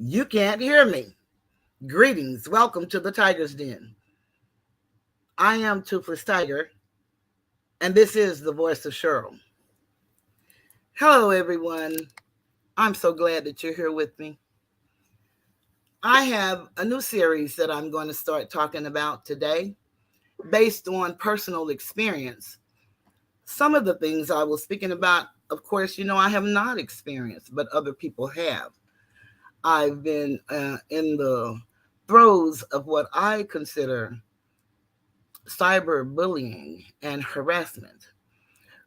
You can't hear me. Greetings. Welcome to the Tiger's Den. I am Toothless Tiger, and this is the voice of Cheryl. Hello, everyone. I'm so glad that you're here with me. I have a new series that I'm going to start talking about today based on personal experience. Some of the things I was speaking about, of course, I have not experienced, but other people have. I've been in the throes of what I consider cyberbullying and harassment,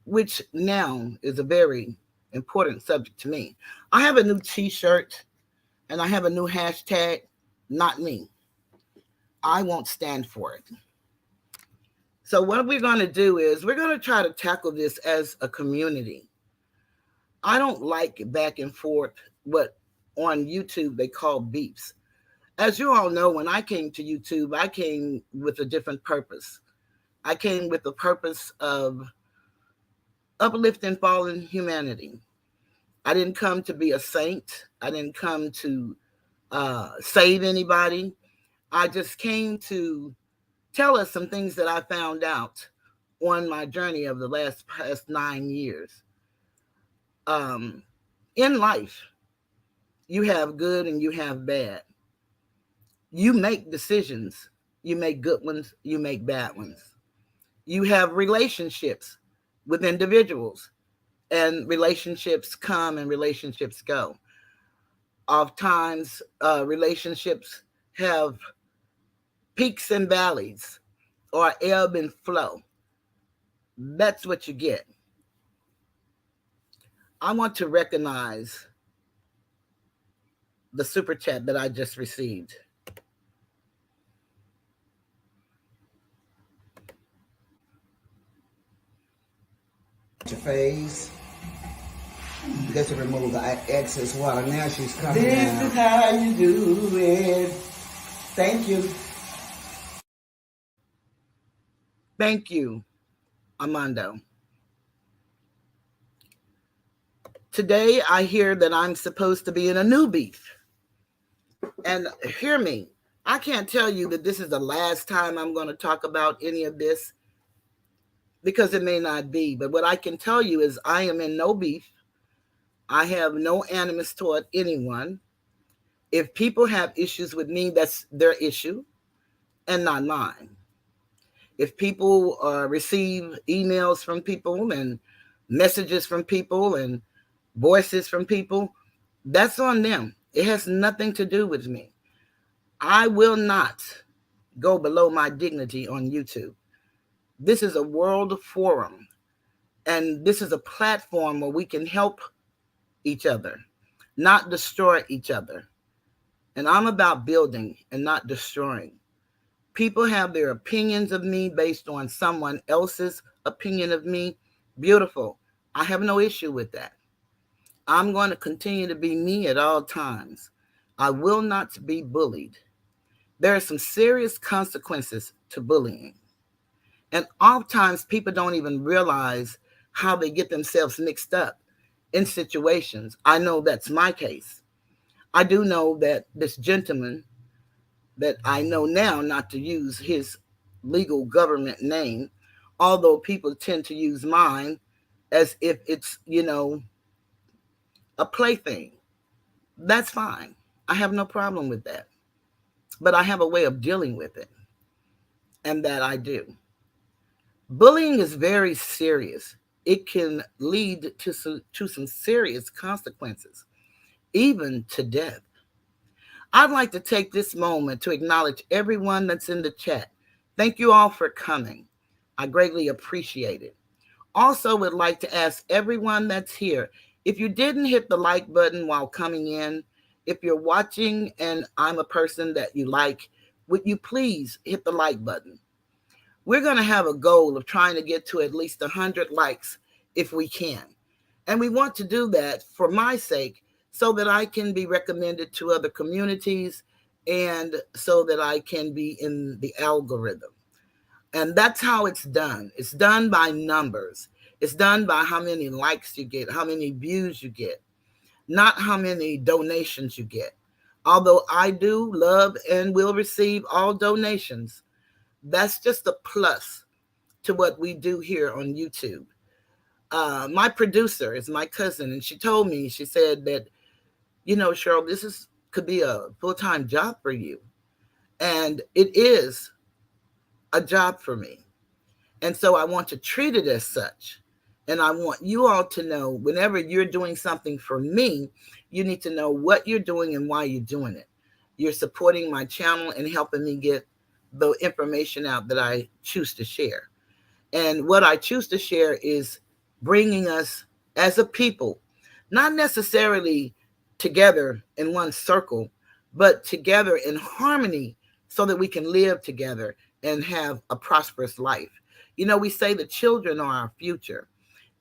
which now is a very important subject to me. I have a new t-shirt and I have a new hashtag, not me. I won't stand for it. So what we're going to do is we're going to try to tackle this as a community. I don't like back and forth what on YouTube they call beefs. As you all know, when I came to YouTube, I came with a different purpose. I came with the purpose of uplifting fallen humanity. I didn't come to be a saint. I didn't come to save anybody. I just came to tell us some things that I found out on my journey of the past 9 years. In life, you have good and you have bad. You make decisions. You make good ones. You make bad ones. You have relationships with individuals, and relationships come and relationships go. Oftentimes, relationships have peaks and valleys or ebb and flow. That's what you get. I want to recognize the super chat that I just received. Your face. You got to remove the excess water. Now she's coming This out. is how you do it. Thank you. Thank you, Armando. Today, I hear that I'm supposed to be in a new beef. And hear me, I can't tell you that this is the last time I'm going to talk about any of this because it may not be. But what I can tell you is I am in no beef. I have no animus toward anyone. If people have issues with me, that's their issue and not mine. If people receive emails from people and messages from people and voices from people, that's on them. It has nothing to do with me. I will not go below my dignity on YouTube. This is a world forum, and this is a platform where we can help each other, not destroy each other. And I'm about building and not destroying. People have their opinions of me based on someone else's opinion of me. Beautiful. I have no issue with that. I'm going to continue to be me at all times. I will not be bullied. There are some serious consequences to bullying. And oftentimes people don't even realize how they get themselves mixed up in situations. I know that's my case. I do know that this gentleman that I know now not to use his legal government name, although people tend to use mine as if it's, a plaything. That's fine. I have no problem with that. But I have a way of dealing with it, and that I do. Bullying is very serious. It can lead to some serious consequences, even to death. I'd like to take this moment to acknowledge everyone that's in the chat. Thank you all for coming. I greatly appreciate it. Also would like to ask everyone that's here, if you didn't hit the like button while coming in, if you're watching and I'm a person that you like, would you please hit the like button? We're going to have a goal of trying to get to at least 100 likes if we can. And we want to do that for my sake so that I can be recommended to other communities and so that I can be in the algorithm. And that's how it's done. It's done by numbers. It's done by how many likes you get, how many views you get, not how many donations you get. Although I do love and will receive all donations, that's just a plus to what we do here on YouTube. My producer is my cousin, and she told me, she said that, Cheryl, this is could be a full-time job for you. And it is a job for me. And so I want to treat it as such. And I want you all to know whenever you're doing something for me, you need to know what you're doing and why you're doing it. You're supporting my channel and helping me get the information out that I choose to share. And what I choose to share is bringing us as a people, not necessarily together in one circle, but together in harmony so that we can live together and have a prosperous life. We say the children are our future,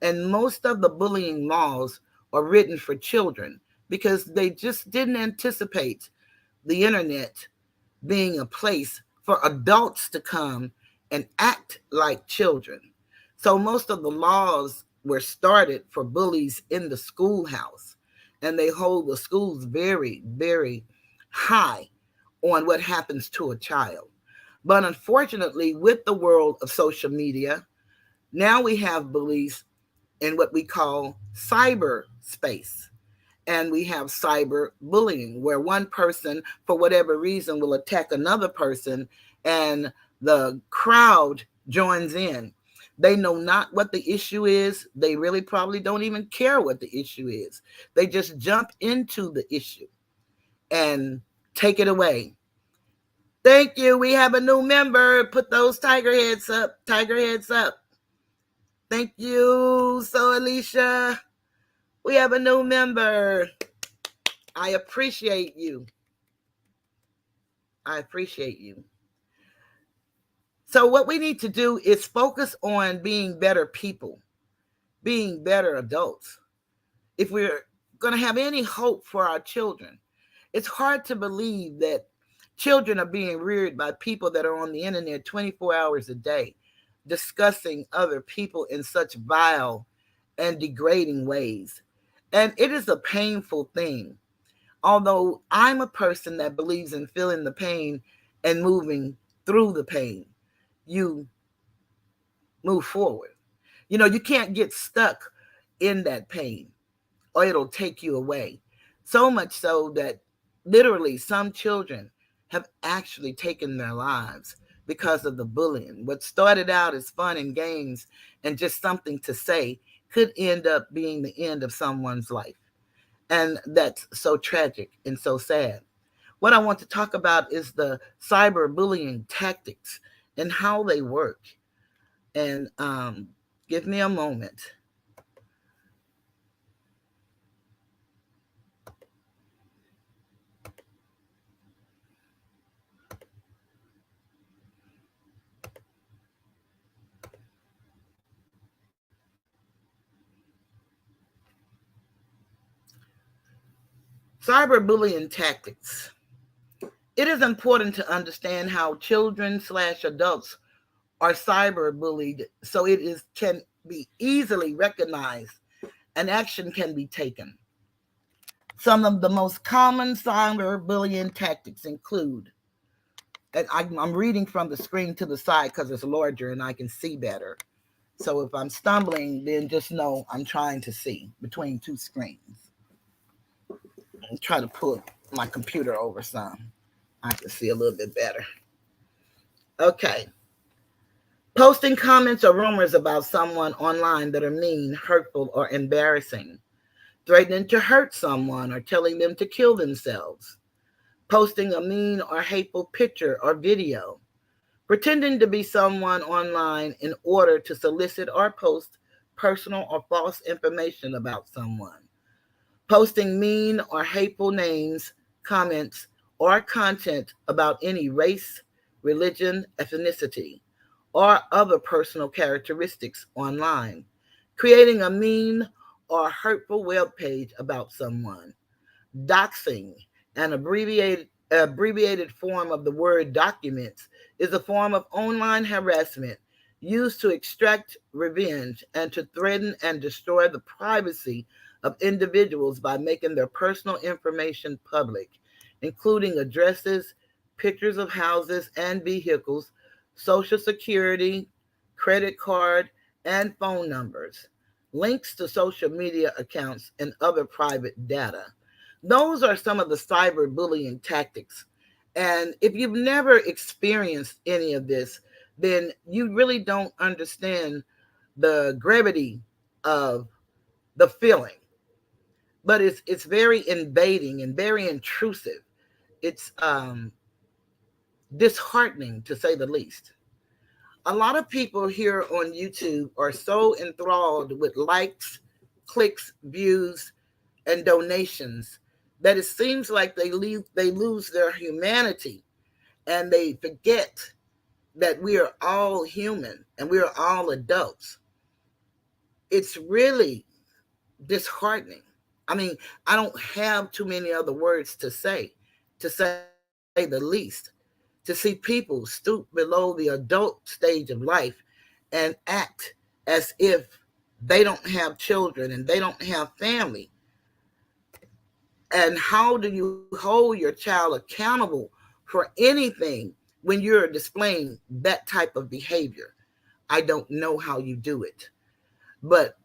and most of the bullying laws are written for children because they just didn't anticipate the internet being a place for adults to come and act like children. So most of the laws were started for bullies in the schoolhouse, and they hold the schools very, very high on what happens to a child. But unfortunately, with the world of social media, now we have bullies in what we call cyber space. And we have cyber bullying, where one person, for whatever reason, will attack another person, and the crowd joins in. They know not what the issue is. They really probably don't even care what the issue is. They just jump into the issue and take it away. Thank you. We have a new member. Put those tiger heads up. Tiger heads up. Thank you. So, Alicia, we have a new member. I appreciate you. I appreciate you. So, what we need to do is focus on being better people, being better adults. If we're going to have any hope for our children, it's hard to believe that children are being reared by people that are on the internet 24 hours a day, discussing other people in such vile and degrading ways. And it is a painful thing. Although I'm a person that believes in feeling the pain and moving through the pain, you move forward. You can't get stuck in that pain or it'll take you away. So much so that literally some children have actually taken their lives because of the bullying. What started out as fun and games and just something to say could end up being the end of someone's life. And that's so tragic and so sad. What I want to talk about is the cyberbullying tactics and how they work. And give me a moment. Cyberbullying tactics. It is important to understand how children/adults are cyberbullied so can be easily recognized and action can be taken. Some of the most common cyberbullying tactics include, and I'm reading from the screen to the side because it's larger and I can see better. So if I'm stumbling, then just know I'm trying to see between two screens. And try to pull my computer over some. I can see a little bit better. Okay. Posting comments or rumors about someone online that are mean, hurtful, or embarrassing. Threatening to hurt someone or telling them to kill themselves. Posting a mean or hateful picture or video. Pretending to be someone online in order to solicit or post personal or false information about someone. Posting mean or hateful names, comments, or content about any race, religion, ethnicity, or other personal characteristics online. Creating a mean or hurtful web page about someone. Doxing, an abbreviated form of the word documents, is a form of online harassment used to extract revenge and to threaten and destroy the privacy of individuals by making their personal information public. including addresses, pictures of houses and vehicles, social security, credit card, and phone numbers, links to social media accounts, and other private data. Those are some of the cyberbullying tactics. And if you've never experienced any of this, then you really don't understand the gravity of the feeling. But it's very invading and very intrusive. It's disheartening to say the least. A lot of people here on YouTube are so enthralled with likes, clicks, views, and donations that it seems like they lose their humanity, and they forget that we are all human and we are all adults. It's really disheartening. I mean, I don't have too many other words to say the least. To see people stoop below the adult stage of life and act as if they don't have children and they don't have family. And how do you hold your child accountable for anything when you're displaying that type of behavior? I don't know how you do it. But,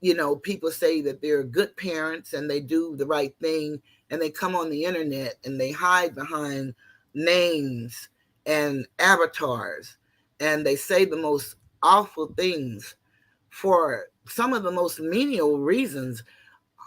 people say that they're good parents and they do the right thing, and they come on the internet and they hide behind names and avatars, and they say the most awful things for some of the most menial reasons.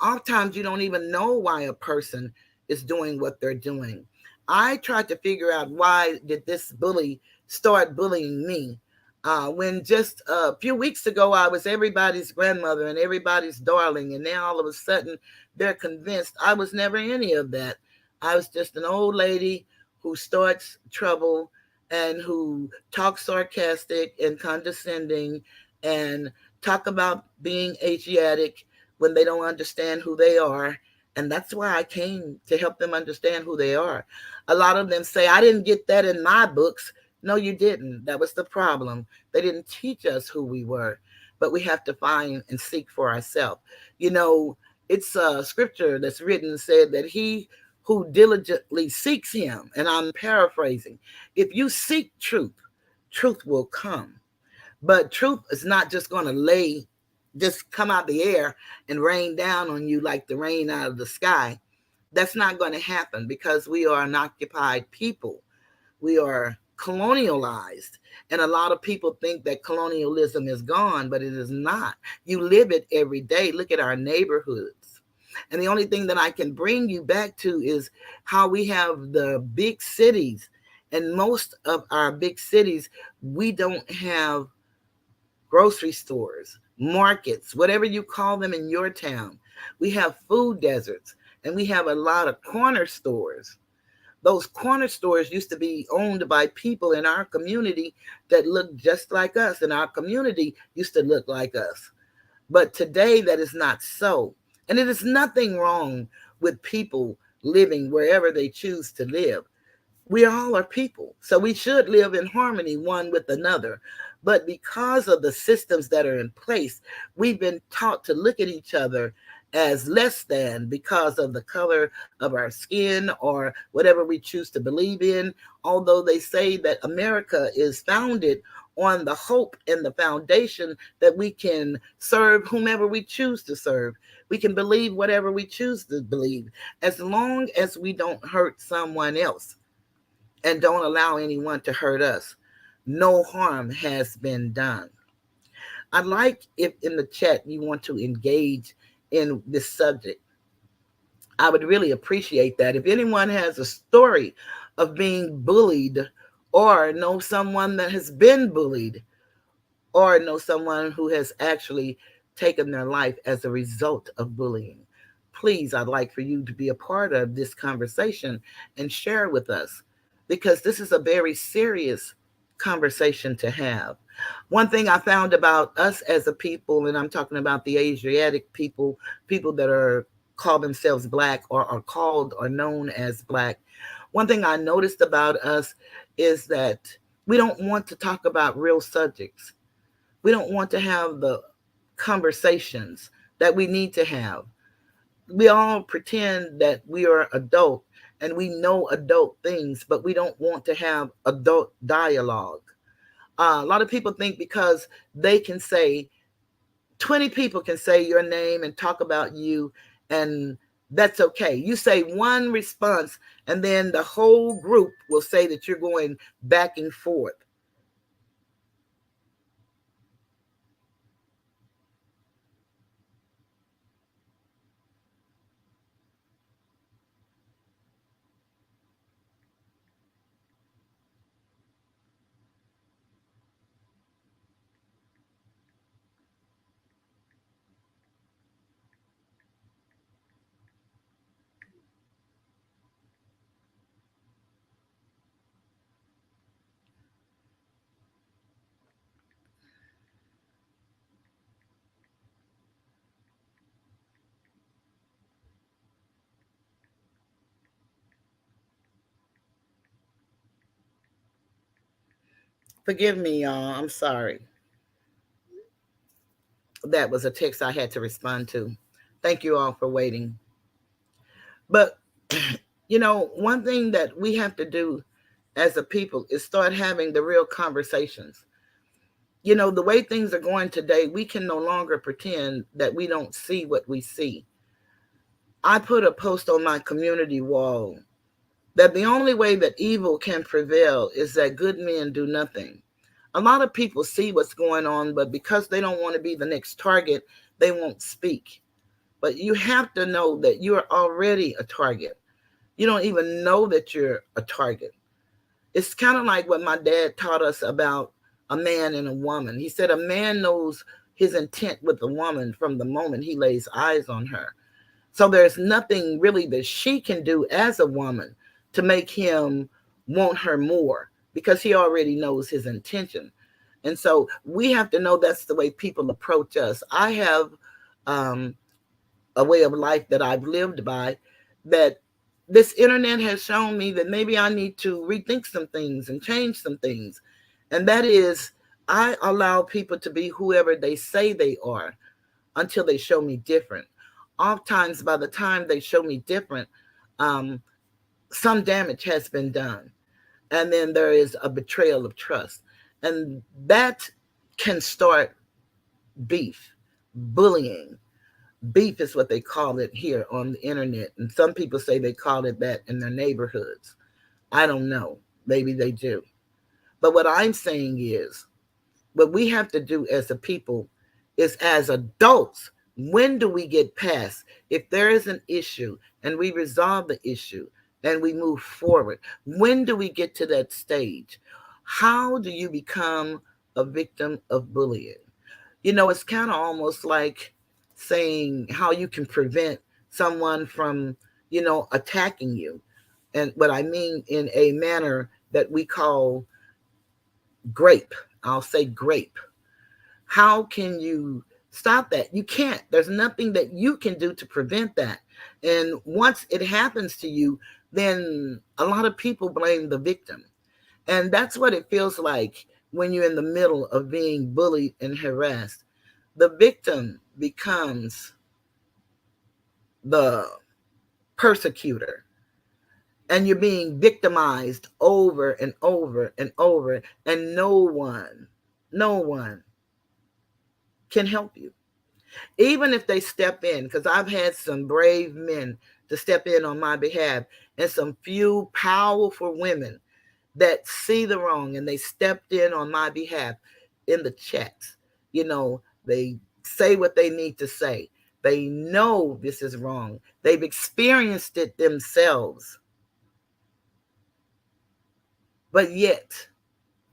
Oftentimes you don't even know why a person is doing what they're doing. I tried to figure out, why did this bully start bullying me? When just a few weeks ago I was everybody's grandmother and everybody's darling, and now all of a sudden they're convinced I was never any of that. I was just an old lady who starts trouble and who talks sarcastic and condescending and talk about being Asiatic when they don't understand who they are. And that's why I came to help them understand who they are. A lot of them say, I didn't get that in my books. No, you didn't. That was the problem. They didn't teach us who we were, but we have to find and seek for ourselves. You know, it's a scripture that's written, said that he who diligently seeks him, and I'm paraphrasing, if you seek truth, truth will come. But truth is not just going to just come out the air and rain down on you like the rain out of the sky. That's not going to happen, because we are an occupied people. We are colonialized. And a lot of people think that colonialism is gone, but it is not. You live it every day. Look at our neighborhoods. And the only thing that I can bring you back to is how we have the big cities. And most of our big cities, we don't have grocery stores, markets, whatever you call them in your town. We have food deserts, and we have a lot of corner stores. Those corner stores used to be owned by people in our community that looked just like us, and our community used to look like us. But today, that is not so. And it is nothing wrong with people living wherever they choose to live. We all are people. So we should live in harmony one with another. But because of the systems that are in place, we've been taught to look at each other as less than because of the color of our skin or whatever we choose to believe in. Although they say that America is founded on the hope and the foundation that we can serve whomever we choose to serve. We can believe whatever we choose to believe, as long as we don't hurt someone else and don't allow anyone to hurt us. No harm has been done. I'd like, if in the chat you want to engage in this subject, I would really appreciate that. If anyone has a story of being bullied, or know someone that has been bullied, or know someone who has actually taken their life as a result of bullying, please, I'd like for you to be a part of this conversation and share with us, because this is a very serious conversation to have. One thing I found about us as a people, and I'm talking about the Asiatic people, people that are call themselves black or are called or known as black. One thing I noticed about us is that we don't want to talk about real subjects. We don't want to have the conversations that we need to have. We all pretend that we are adult and we know adult things, but we don't want to have adult dialogue. A lot of people think because they can say 20 people can say your name and talk about you, and that's okay. You say one response, and then the whole group will say that you're going back and forth. Forgive me, y'all. I'm sorry. That was a text I had to respond to. Thank you all for waiting. But, one thing that we have to do as a people is start having the real conversations. The way things are going today, we can no longer pretend that we don't see what we see. I put a post on my community wall that the only way that evil can prevail is that good men do nothing. A lot of people see what's going on, but because they don't want to be the next target, they won't speak. But you have to know that you're already a target. You don't even know that you're a target. It's kind of like what my dad taught us about a man and a woman. He said a man knows his intent with a woman from the moment he lays eyes on her. So there's nothing really that she can do as a woman to make him want her more because he already knows his intention. And so we have to know that's the way people approach us. I have um, a way of life that I've lived by that this internet has shown me that maybe I need to rethink some things and change some things. And that is, I allow people to be whoever they say they are until they show me different. Oftentimes, by the time they show me different, um, some damage has been done. And then there is a betrayal of trust. And that can start beef, bullying. Beef is what they call it here on the internet. And some people say they call it that in their neighborhoods. I don't know. Maybe they do. But what I'm saying is, what we have to do as a people is as adults, when do we get past? If there is an issue and we resolve the issue and we move forward, when do we get to that stage? How do you become a victim of bullying? It's kind of almost like saying how you can prevent someone from, attacking you. And what I mean in a manner that we call grape. I'll say grape. How can you stop that? You can't. There's nothing that you can do to prevent that. And once it happens to you, then a lot of people blame the victim. And that's what it feels like when you're in the middle of being bullied and harassed. The victim becomes the persecutor, and you're being victimized over and over and over, and no one can help you. Even if they step in, because I've had some brave men to step in on my behalf, and some few powerful women that see the wrong and they stepped in on my behalf in the chats. They say what they need to say. They know this is wrong. They've experienced it themselves. But yet,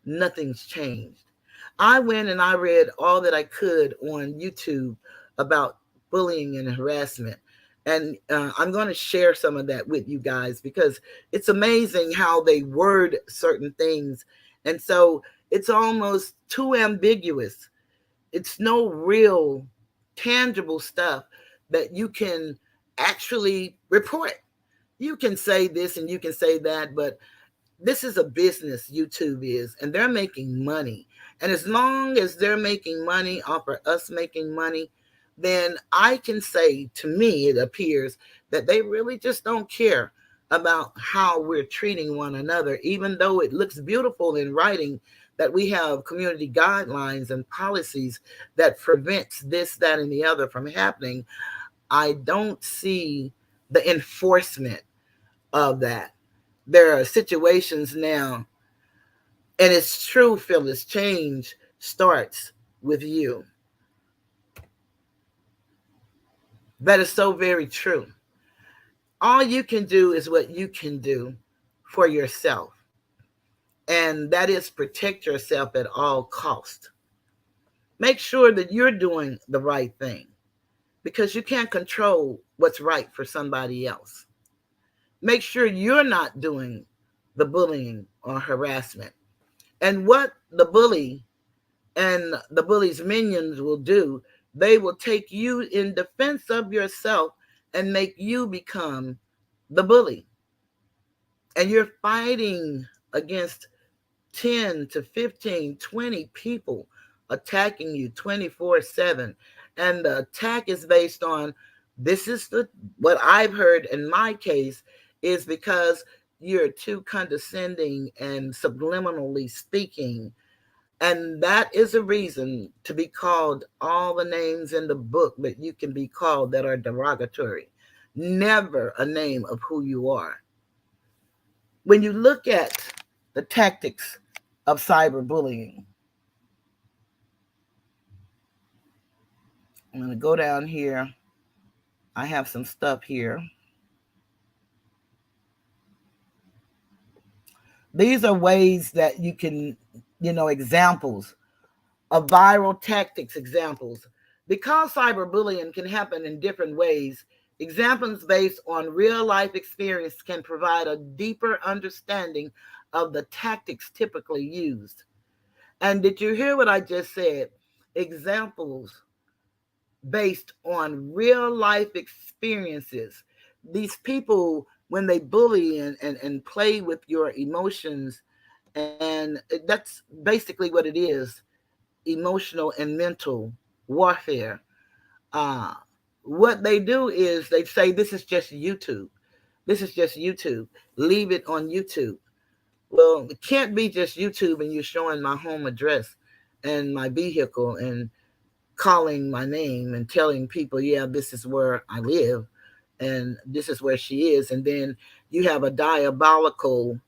nothing's changed. I went and I read all that I could on YouTube about bullying and harassment. And I'm going to share some of that with you guys because it's amazing how they word certain things. And so it's almost too ambiguous. It's no real tangible stuff that you can actually report. You can say this and you can say that, but this is a business, YouTube is, and they're making money. And as long as they're making money off of us making money, then I can say, to me, it appears that they really just don't care about how we're treating one another, even though it looks beautiful in writing that we have community guidelines and policies that prevents this, that, and the other from happening. I don't see the enforcement of that. There are situations now, and it's true, Phyllis, change starts with you. That is so very true. All you can do is what you can do for yourself, and that is protect yourself at all cost. Make sure that you're doing the right thing because you can't control what's right for somebody else. Make sure you're not doing the bullying or harassment. And what the bully and the bully's minions will do, they will take you in defense of yourself and make you become the bully. And you're fighting against 10 to 15, 20 people attacking you 24/7. And the attack is based on this is the what I've heard in my case is because you're too condescending and subliminally speaking. And that is a reason to be called all the names in the book that you can be called that are derogatory. Never a name of who you are. When you look at the tactics of cyberbullying, I'm going to go down here. I have some stuff here. These are ways that you can, examples of viral tactics, examples. Because cyberbullying can happen in different ways, examples based on real life experience can provide a deeper understanding of the tactics typically used. And did you hear what I just said? Examples based on real life experiences. These people, when they bully and play with your emotions, and that's basically what it is, emotional and mental warfare. Uh, what they do is they say, this is just YouTube. This is just YouTube. Leave it on YouTube. Well, it can't be just YouTube and you're showing my home address and my vehicle and calling my name and telling people, yeah, this is where I live and this is where she is. And then you have a diabolical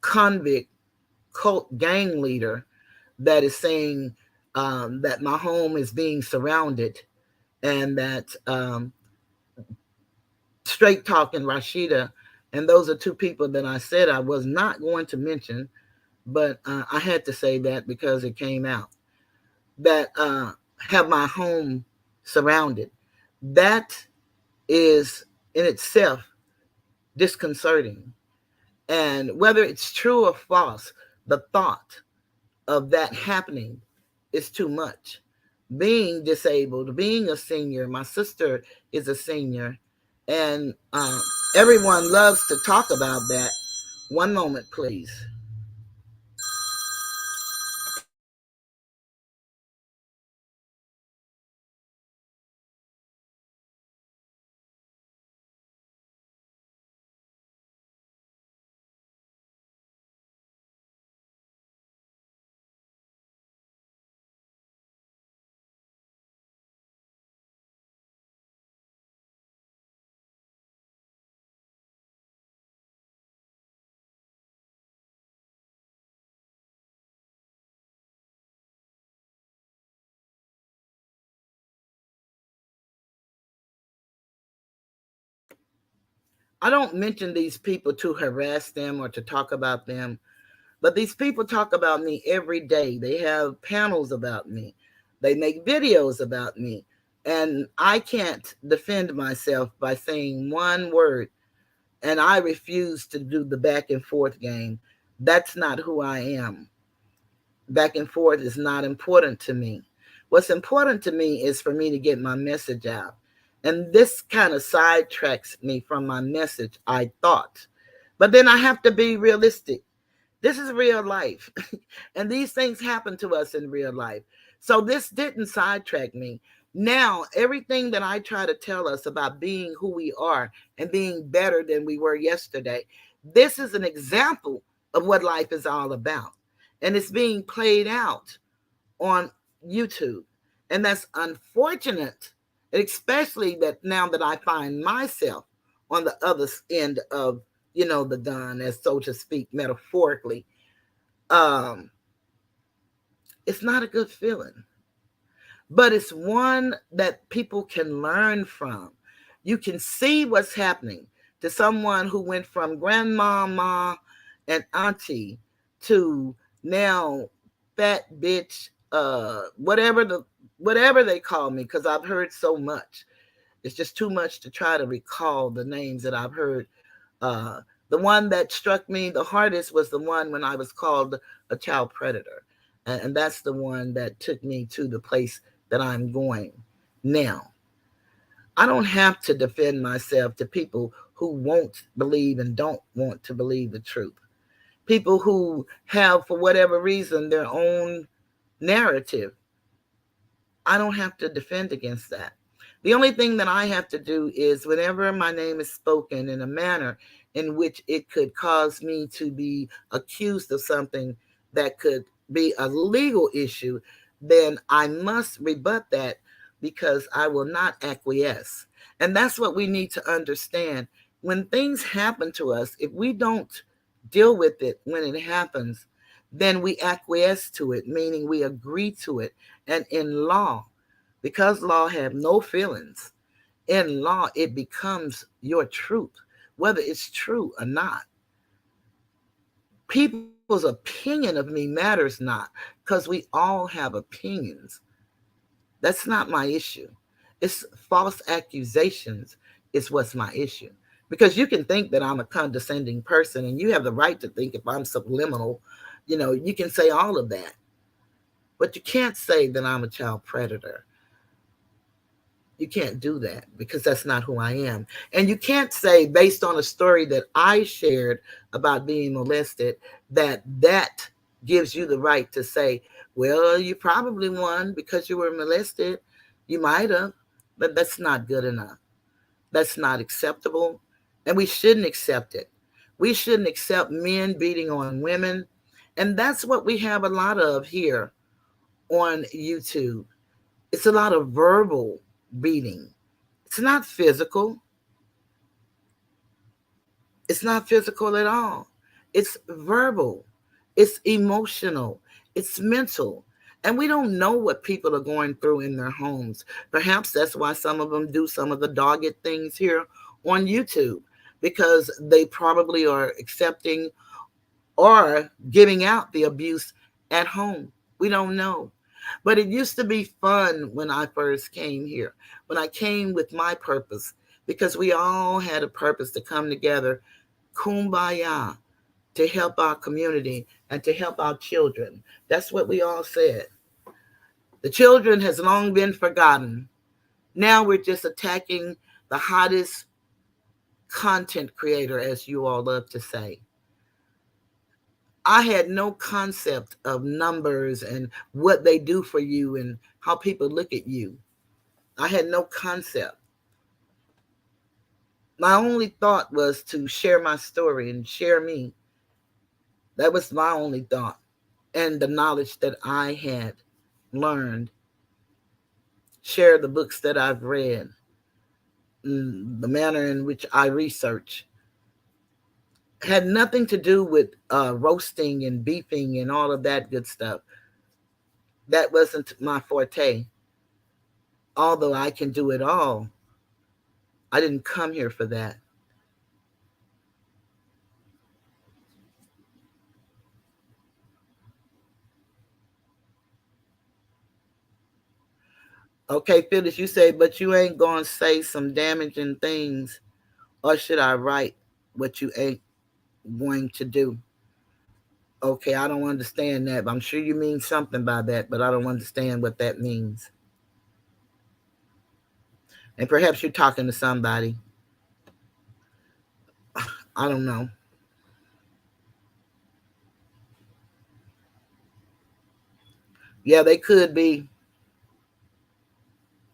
convict cult gang leader that is saying that my home is being surrounded and that Straight Talk and Rashida, and those are two people that I said I was not going to mention, but I had to say that because it came out, that have my home surrounded. That is in itself disconcerting. And whether it's true or false, the thought of that happening is too much. Being disabled, being a senior, my sister is a senior, and everyone loves to talk about that. One moment, please. I don't mention these people to harass them or to talk about them, but these people talk about me every day. They have panels about me, they make videos about me. And I can't defend myself by saying one word, and I refuse to do the back and forth game. That's not who I am. Back and forth is not important to me. What's important to me is for me to get my message out. And this kind of sidetracks me from my message, I thought. But then I have to be realistic. This is real life. And these things happen to us in real life. So this didn't sidetrack me. Now, everything that I try to tell us about being who we are and being better than we were yesterday, this is an example of what life is all about. And it's being played out on YouTube. And that's unfortunate, especially that now that I find myself on the other end of, the gun, as so to speak, metaphorically. Um, it's not a good feeling, but it's one that people can learn from. You can see what's happening to someone who went from grandmama and auntie to now fat bitch, whatever they call me, because I've heard so much. It's just too much to try to recall the names that I've heard. uh, the one that struck me the hardest was the one when I was called a child predator. And that's the one that took me to the place that I'm going now. I don't have to defend myself to people who won't believe and don't want to believe the truth. People who have, for whatever reason, their own narrative. I don't have to defend against that. The only thing that I have to do is whenever my name is spoken in a manner in which it could cause me to be accused of something that could be a legal issue, then I must rebut that because I will not acquiesce. And that's what we need to understand. When things happen to us, if we don't deal with it when it happens, then we acquiesce to it, meaning we agree to it. And in law, because law have no feelings, in law it becomes your truth, whether it's true or not. People's opinion of me matters not, because we all have opinions. That's not my issue. It's false accusations is what's my issue. Because you can think that I'm a condescending person, and you have the right to think if I'm subliminal, you can say all of that. But you can't say that I'm a child predator. You can't do that because that's not who I am. And you can't say, based on a story that I shared about being molested, that gives you the right to say, well, you probably won because you were molested. You might have, but that's not good enough. That's not acceptable. And we shouldn't accept it. We shouldn't accept men beating on women. And that's what we have a lot of here on YouTube. It's a lot of verbal beating. It's not physical. It's not physical at all. It's verbal. It's emotional. It's mental. And we don't know what people are going through in their homes. Perhaps that's why some of them do some of the dogged things here on YouTube, because they probably are accepting or giving out the abuse at home. We don't know. But it used to be fun when I first came here, when I came with my purpose, because we all had a purpose to come together, kumbaya, to help our community and to help our children. That's what we all said. The children has long been forgotten. Now we're just attacking the hottest content creator, as you all love to say. I had no concept of numbers and what they do for you and how people look at you. I had no concept. My only thought was to share my story and share me. That was my only thought. And the knowledge that I had learned, share the books that I've read, the manner in which I research. Had nothing to do with roasting and beefing and all of that good stuff. That wasn't my forte. Although I can do it all, I didn't come here for that. Okay, Phyllis, you say, but you ain't going to say some damaging things, or should I write what you ain't going to do? Okay, I don't understand that. But I'm sure you mean something by that, but I don't understand what that means. And perhaps you're talking to somebody. I don't know. Yeah, they could be.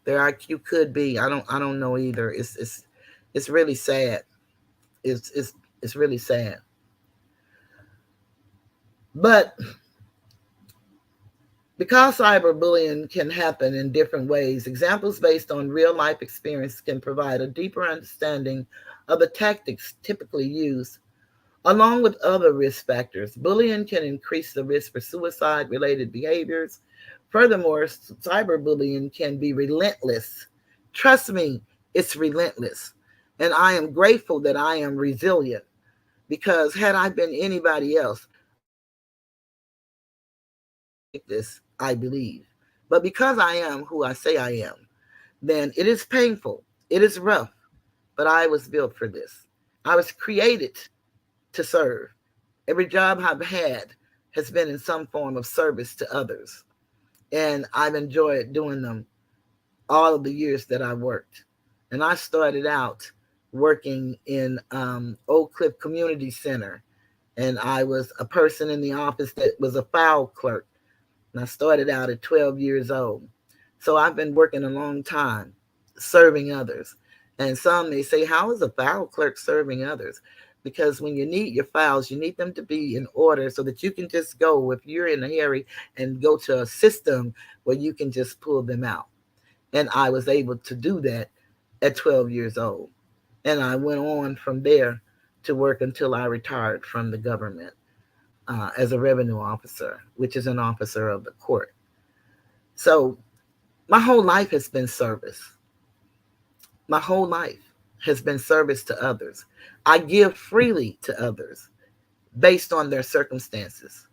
Their IQ could be. I don't know either. It's really sad. It's really sad. But because cyberbullying can happen in different ways, examples based on real life experience can provide a deeper understanding of the tactics typically used. Along with other risk factors, bullying can increase the risk for suicide related behaviors. Furthermore, cyberbullying can be relentless. Trust me, it's relentless. And I am grateful that I am resilient because had I been anybody else, this, I believe. But because I am who I say I am, then it is painful. It is rough, but I was built for this. I was created to serve. Every job I've had has been in some form of service to others. And I've enjoyed doing them all of the years that I worked. And I started out working in Oak Cliff Community Center. And I was a person in the office that was a file clerk. And I started out at 12 years old. So I've been working a long time serving others. And some may say, how is a file clerk serving others? Because when you need your files, you need them to be in order so that you can just go, if you're in a hurry, and go to a system where you can just pull them out. And I was able to do that at 12 years old. And I went on from there to work until I retired from the government as a revenue officer, which is an officer of the court. So my whole life has been service. My whole life has been service to others. I give freely to others based on their circumstances.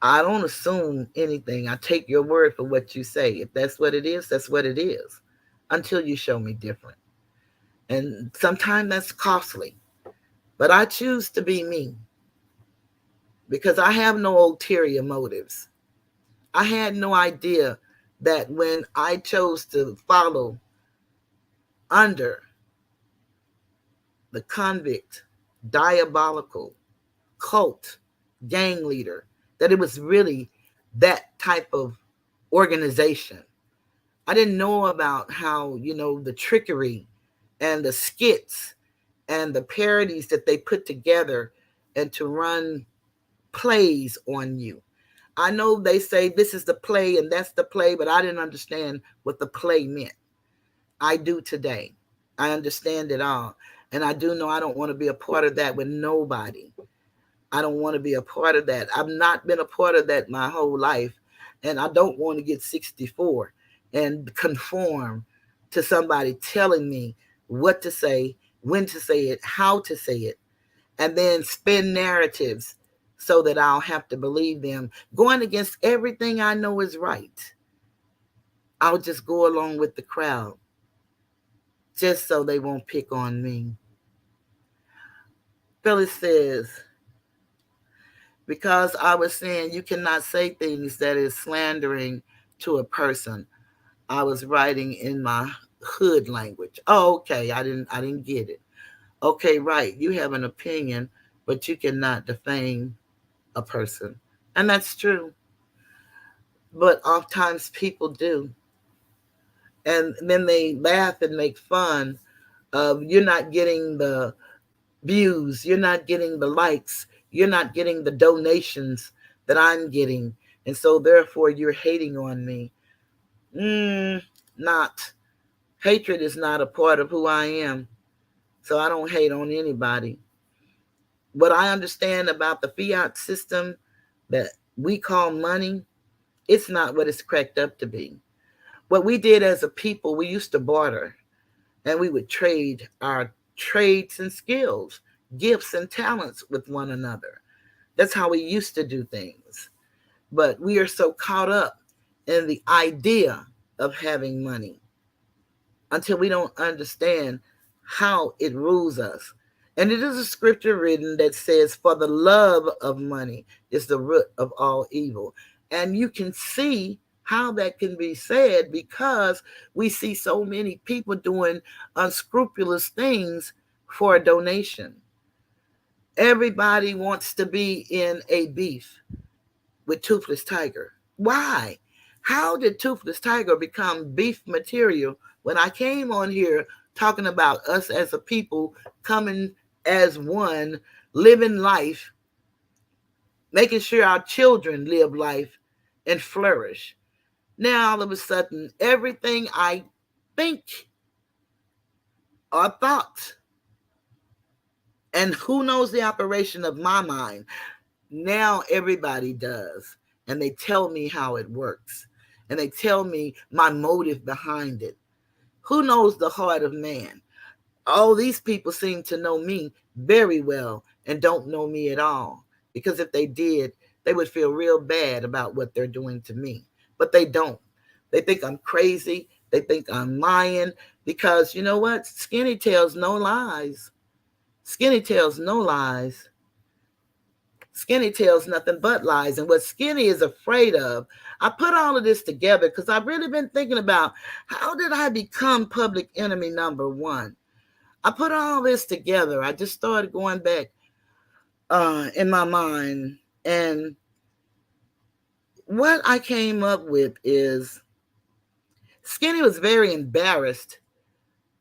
I don't assume anything. I take your word for what you say. If that's what it is, that's what it is until you show me different. And sometimes that's costly. But I choose to be me because I have no ulterior motives. I had no idea that when I chose to follow under the convict, diabolical, cult, gang leader, that it was really that type of organization. I didn't know about how, the trickery and the skits and the parodies that they put together and to run plays on you. I know they say this is the play and that's the play, but I didn't understand what the play meant. I do today. I understand it all. And I do know I don't want to be a part of that with nobody. I don't want to be a part of that. I've not been a part of that my whole life. And I don't want to get 64 and conform to somebody telling me what to say, when to say it, how to say it, and then spin narratives so that I'll have to believe them, going against everything I know is right. I'll just go along with the crowd just so they won't pick on me. Phyllis says, because I was saying you cannot say things that is slandering to a person. I was writing in my hood language. Oh, okay. I didn't get it. Okay, right. You have an opinion, but you cannot defame a person. And that's true. But oftentimes people do. And then they laugh and make fun of you're not getting the views, you're not getting the likes, you're not getting the donations that I'm getting. And so therefore you're hating on me. Not. Hatred is not a part of who I am. So I don't hate on anybody. What I understand about the fiat system that we call money, it's not what it's cracked up to be. What we did as a people, we used to barter and we would trade our trades and skills, gifts and talents with one another. That's how we used to do things. But we are so caught up in the idea of having money until we don't understand how it rules us. And it is a scripture written that says, for the love of money is the root of all evil. And you can see how that can be said because we see so many people doing unscrupulous things for a donation. Everybody wants to be in a beef with Toothless Tiger. Why? How did Toothless Tiger become beef material when I came on here talking about us as a people coming as one, living life, making sure our children live life and flourish? Now, all of a sudden, everything I think are thoughts, and who knows the operation of my mind? Now everybody does. And they tell me how it works. And they tell me my motive behind it. Who knows the heart of man? All these people seem to know me very well and don't know me at all. Because if they did, they would feel real bad about what they're doing to me. But they don't. They think I'm crazy. They think I'm lying. Because you know what? Skinny tells no lies. Skinny tells no lies. Skinny tells nothing but lies. And what Skinny is afraid of, I put all of this together because I've really been thinking about how did I become public enemy number one? I put all this together. I just started going back in my mind. And what I came up with is Skinny was very embarrassed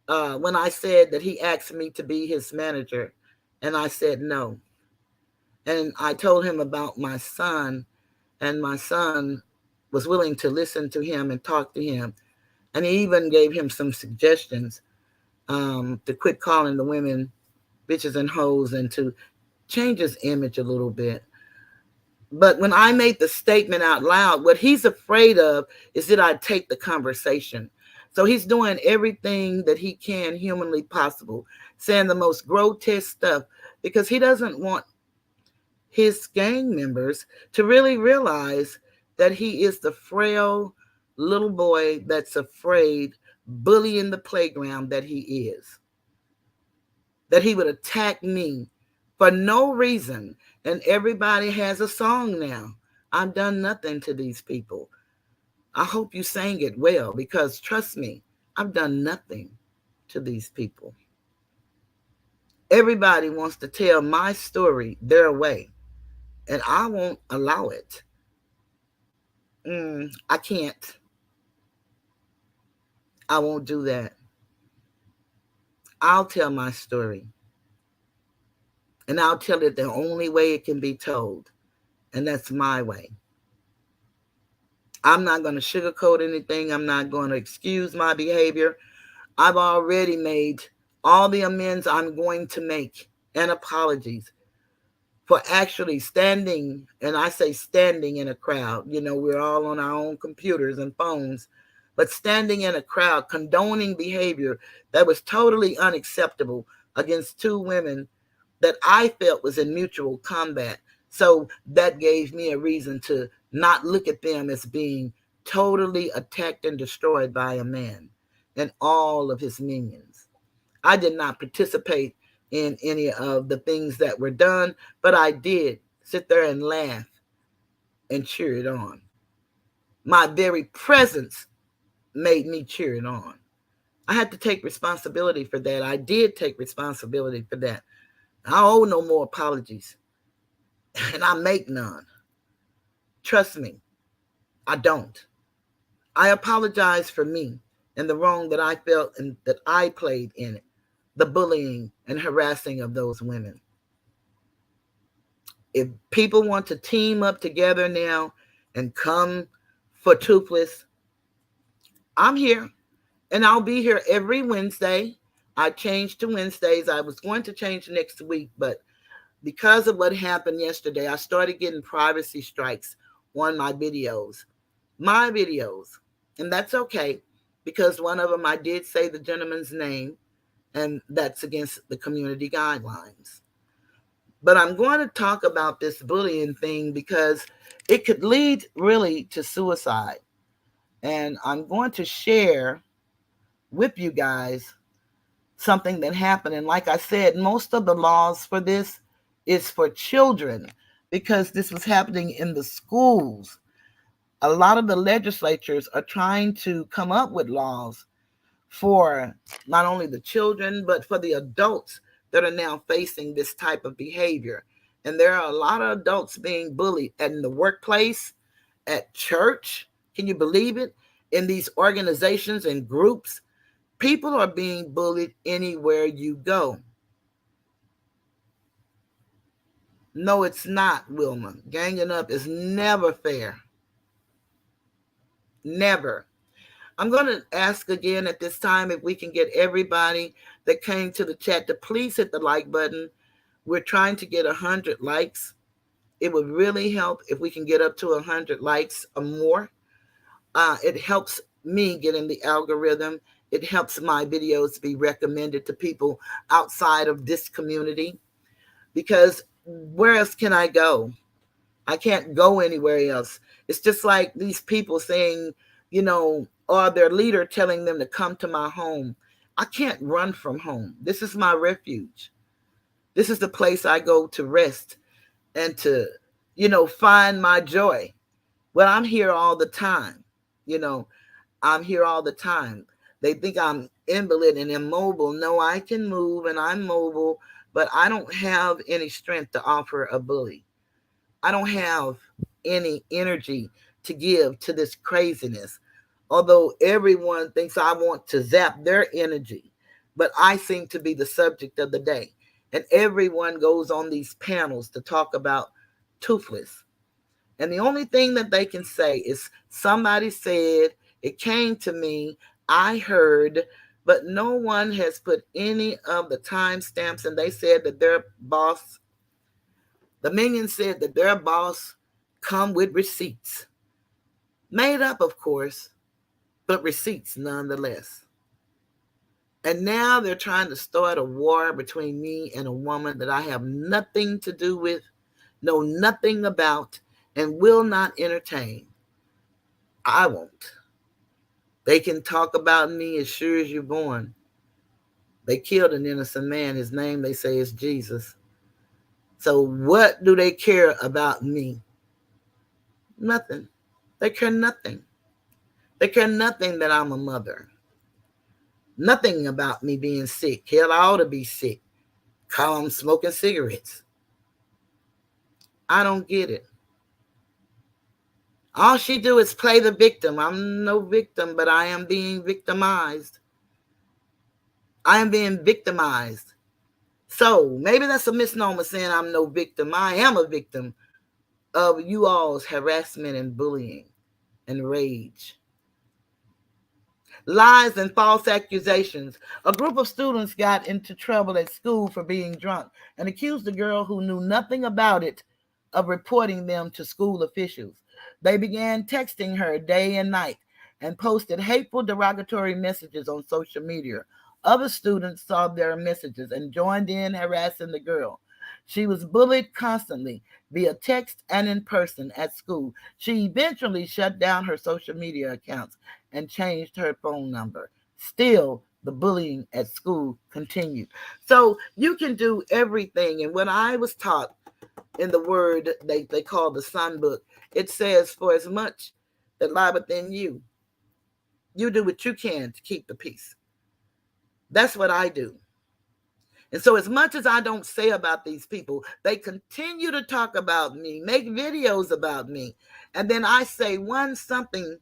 when I said that he asked me to be his manager. And I said no. And I told him about my son, and my son was willing to listen to him and talk to him. And he even gave him some suggestions to quit calling the women bitches and hoes and to change his image a little bit. But when I made the statement out loud, what he's afraid of is that I take the conversation. So he's doing everything that he can humanly possible, saying the most grotesque stuff because he doesn't want his gang members to really realize that he is the frail little boy that's afraid, bullying the playground that he is. That he would attack me for no reason. And everybody has a song now. I've done nothing to these people. I hope you sang it well because trust me, I've done nothing to these people. Everybody wants to tell my story their way, and I won't allow it. I can't. I won't do that. I'll tell my story. And I'll tell it the only way it can be told. And that's my way. I'm not going to sugarcoat anything. I'm not going to excuse my behavior. I've already made all the amends I'm going to make and apologies for actually standing, and I say standing in a crowd. You know, we're all on our own computers and phones, but standing in a crowd, condoning behavior that was totally unacceptable against two women that I felt was in mutual combat. So that gave me a reason to not look at them as being totally attacked and destroyed by a man and all of his minions. I did not participate in any of the things that were done, but I did sit there and laugh and cheer it on. My very presence made me cheer it on. I had to take responsibility for that. I did take responsibility for that. I owe no more apologies, and I make none. Trust me, I don't. I apologize for me and the wrong that I felt and that I played in it, the bullying and harassing of those women. If people want to team up together now and come for Toothless, I'm here, and I'll be here every Wednesday. I changed to Wednesdays. I was going to change next week, but because of what happened yesterday, I started getting privacy strikes on my videos. My videos. And that's okay because one of them I did say the gentleman's name, and that's against the community guidelines. But I'm going to talk about this bullying thing because it could lead really to suicide. And I'm going to share with you guys something that happened. And like I said, most of the laws for this is for children because this was happening in the schools. A lot of the legislatures are trying to come up with laws for not only the children, but for the adults that are now facing this type of behavior. And there are a lot of adults being bullied in the workplace, at church, Can you believe it? In these organizations and groups, people are being bullied anywhere you go. No, it's not, Wilma. Ganging up is never fair. Never. I'm going to ask again at this time if we can get everybody that came to the chat to please hit the like button. We're trying to get 100 likes. It would really help if we can get up to 100 likes or more. It helps me get in the algorithm. It helps my videos be recommended to people outside of this community, because where else can I go? I can't go anywhere else. It's just like these people saying, or their leader telling them to come to my home. I can't run from home. This is my refuge. This is the place I go to rest and to, find my joy. Well, I'm here all the time. You know, I'm here all the time. They think I'm invalid and immobile. No, I can move and I'm mobile, but I don't have any strength to offer a bully. I don't have any energy to give to this craziness. Although everyone thinks I want to zap their energy, but I seem to be the subject of the day. And everyone goes on these panels to talk about Toothless. And the only thing that they can say is somebody said, it came to me, I heard, but no one has put any of the timestamps. And they said that their boss, the minion said that their boss come with receipts. Made up, of course, but receipts nonetheless. And now they're trying to start a war between me and a woman that I have nothing to do with, know nothing about, and will not entertain. I won't. They can talk about me as sure as you're born. They killed an innocent man. His name, they say, is Jesus. So what do they care about me? Nothing. They care nothing. They care nothing that I'm a mother. Nothing about me being sick. Hell, I ought to be sick. Call them smoking cigarettes. I don't get it. All she do is play the victim. I'm no victim, but I am being victimized. I am being victimized. So maybe that's a misnomer saying I'm no victim. I am a victim of you all's harassment and bullying and rage. Lies and false accusations. A group of students got into trouble at school for being drunk and accused a girl who knew nothing about it of reporting them to school officials. They began texting her day and night and posted hateful, derogatory messages on social media. Other students saw their messages and joined in harassing the girl. She was bullied constantly via text and in person at school. She eventually shut down her social media accounts and changed her phone number. Still, the bullying at school continued. So you can do everything. And when I was taught in the word they call the Sun Book, it says, for as much that lie within you, you do what you can to keep the peace. That's what I do. And so as much as I don't say about these people, they continue to talk about me, make videos about me. And then I say one something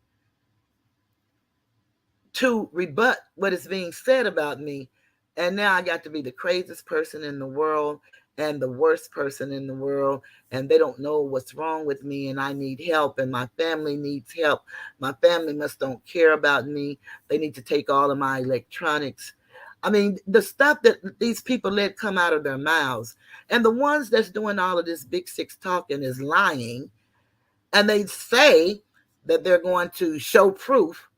to rebut what is being said about me. And now I got to be the craziest person in the world and the worst person in the world. And they don't know what's wrong with me. And I need help. And my family needs help. My family must don't care about me. They need to take all of my electronics. I mean, the stuff that these people let come out of their mouths. And the ones that's doing all of this big six talking is lying. And they say that they're going to show proof.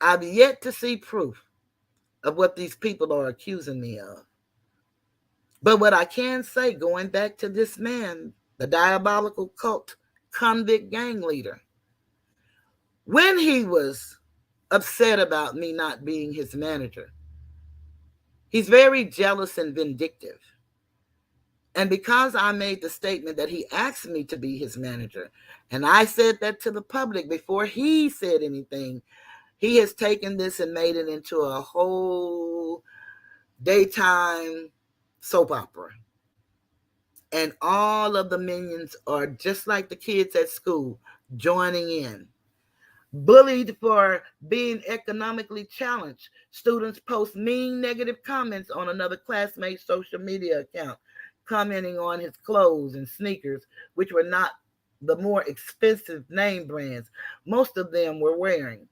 I've yet to see proof of what these people are accusing me of. But what I can say, going back to this man, the diabolical cult convict gang leader, when he was upset about me not being his manager, he's very jealous and vindictive. And because I made the statement that he asked me to be his manager, and I said that to the public before he said anything, he has taken this and made it into a whole daytime soap opera. And all of the minions are just like the kids at school, joining in. Bullied for being economically challenged. Students post mean negative comments on another classmate's social media account, commenting on his clothes and sneakers, which were not the more expensive name brands most of them were wearing.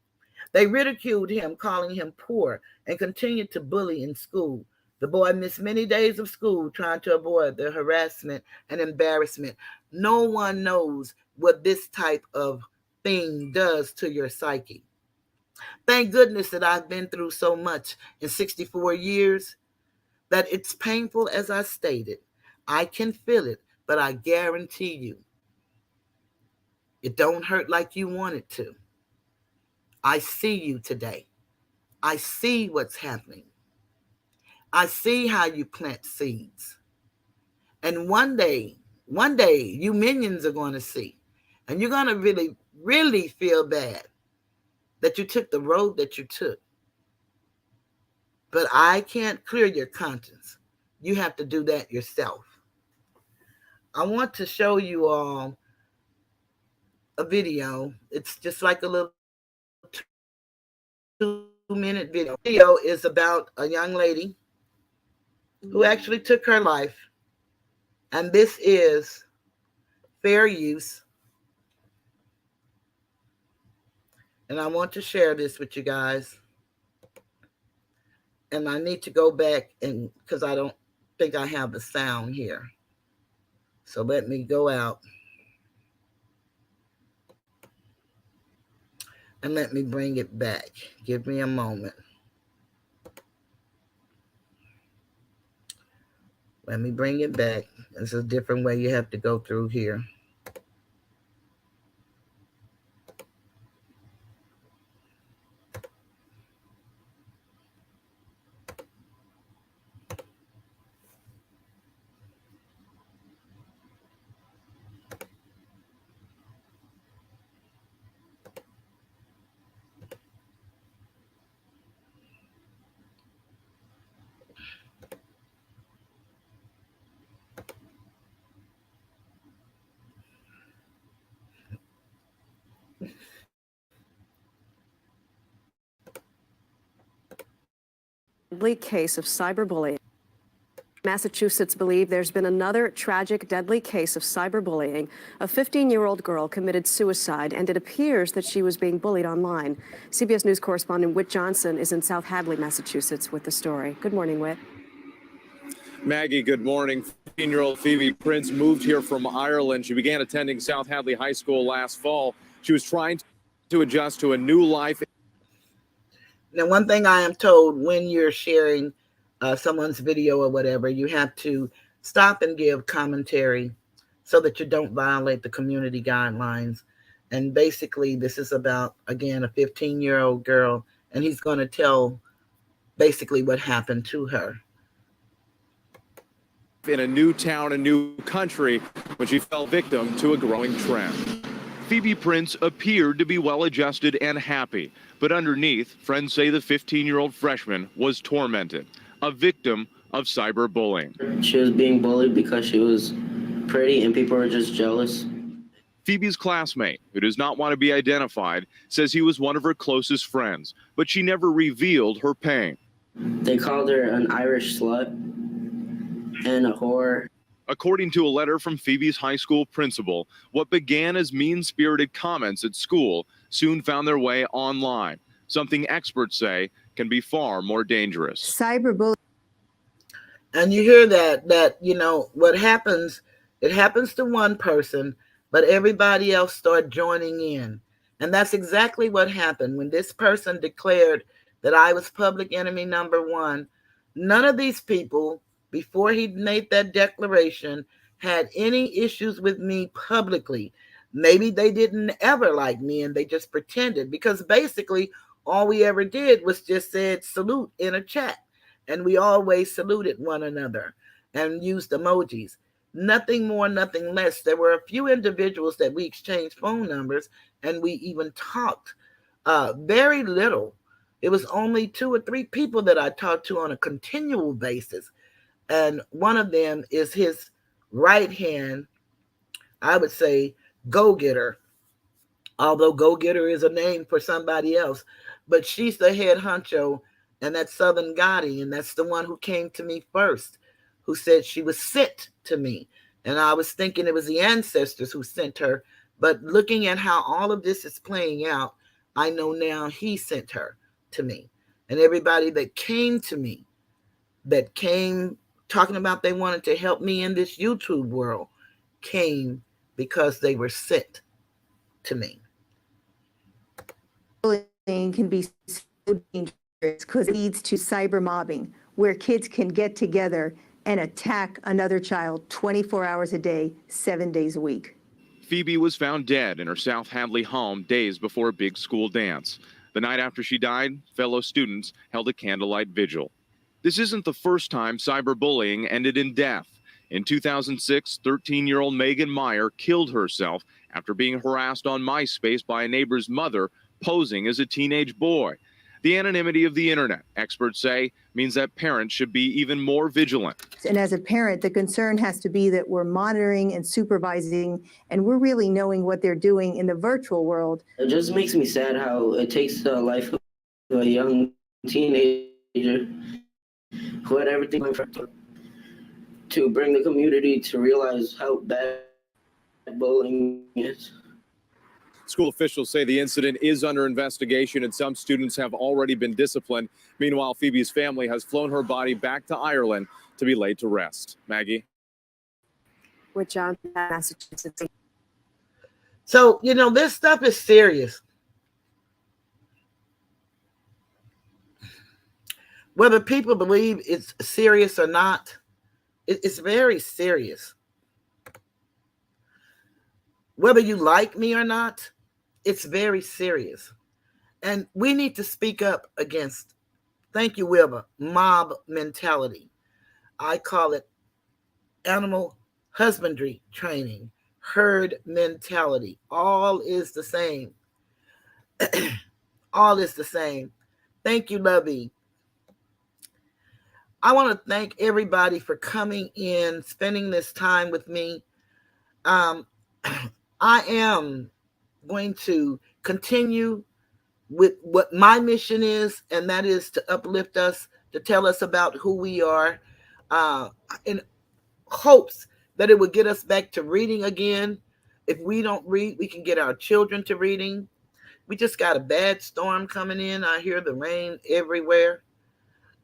They ridiculed him, calling him poor, and continued to bully in school. The boy missed many days of school trying to avoid the harassment and embarrassment. No one knows what this type of thing does to your psyche. Thank goodness that I've been through so much in 64 years that it's painful as I stated. I can feel it, but I guarantee you, it don't hurt like you want it to. I see you today. I see what's happening. I see how you plant seeds. And one day, you minions are going to see. And you're going to really, really feel bad that you took the road that you took. But I can't clear your conscience. You have to do that yourself. I want to show you all a video. It's just like a little 2-minute video. The video is about a young lady who actually took her life. And this is fair use. And I want to share this with you guys. And I need to go back and because I don't think I have the sound here. So let me go out and let me bring it back. Give me a moment. Let me bring it back. It's a different way you have to go through here. Deadly case of cyberbullying. Massachusetts believe there's been another tragic, deadly case of cyberbullying. A 15-year-old girl committed suicide, and it appears that she was being bullied online. CBS News correspondent Whit Johnson is in South Hadley, Massachusetts, with the story. Good morning, Whit. Maggie, good morning. 15-year-old Phoebe Prince moved here from Ireland. She began attending South Hadley High School last fall. She was trying to adjust to a new life. Now, one thing I am told when you're sharing someone's video or whatever, you have to stop and give commentary so that you don't violate the community guidelines. And basically, this is about, again, a 15-year-old girl, and he's going to tell basically what happened to her. In a new town, a new country, when she fell victim to a growing trend. Phoebe Prince appeared to be well-adjusted and happy, but underneath, friends say the 15-year-old freshman was tormented, a victim of cyberbullying. She was being bullied because she was pretty and people were just jealous. Phoebe's classmate, who does not want to be identified, says he was one of her closest friends, but she never revealed her pain. They called her an Irish slut and a whore. According to a letter from Phoebe's high school principal, what began as mean-spirited comments at school soon found their way online, something experts say can be far more dangerous. Cyberbullying. And you hear that, you know, what happens, it happens to one person, but everybody else start joining in. And that's exactly what happened when this person declared that I was public enemy number one. None of these people, before he made that declaration, had any issues with me publicly. Maybe they didn't ever like me and they just pretended, because basically all we ever did was just said salute in a chat. And we always saluted one another and used emojis. Nothing more, nothing less. There were a few individuals that we exchanged phone numbers and we even talked very little. It was only 2 or 3 people that I talked to on a continual basis. And one of them is his right hand, I would say, go-getter, although go getter is a name for somebody else, but she's the head honcho, and that's Southern Gotti, and that's the one who came to me first, who said she was sent to me. And I was thinking it was the ancestors who sent her, but looking at how all of this is playing out, I know now he sent her to me. And everybody that came to me, that came talking about they wanted to help me in this YouTube world, came because they were sent to me. Bullying can be so dangerous because it leads to cyber mobbing, where kids can get together and attack another child 24 hours a day, 7 days a week. Phoebe was found dead in her South Hadley home days before a big school dance. The night after she died, fellow students held a candlelight vigil. This isn't the first time cyberbullying ended in death. In 2006, 13-year-old Megan Meyer killed herself after being harassed on MySpace by a neighbor's mother posing as a teenage boy. The anonymity of the internet, experts say, means that parents should be even more vigilant. And as a parent, the concern has to be that we're monitoring and supervising, and we're really knowing what they're doing in the virtual world. It just makes me sad how it takes the life of a young teenager who had everything to bring the community to realize how bad bullying is. School officials say the incident is under investigation and some students have already been disciplined. Meanwhile, Phoebe's family has flown her body back to Ireland to be laid to rest. Maggie? With John, Massachusetts. So, this stuff is serious. Whether people believe it's serious or not, it's very serious. Whether you like me or not, it's very serious. And we need to speak up against, thank you, Wilbur, mob mentality. I call it animal husbandry training, herd mentality. All is the same. All is the same. Thank you, Lovey. I want to thank everybody for coming in, spending this time with me. I am going to continue with what my mission is, and that is to uplift us, to tell us about who we are, in hopes that it would get us back to reading again. If we don't read, we can get our children to reading. We just got a bad storm coming in. I hear the rain everywhere.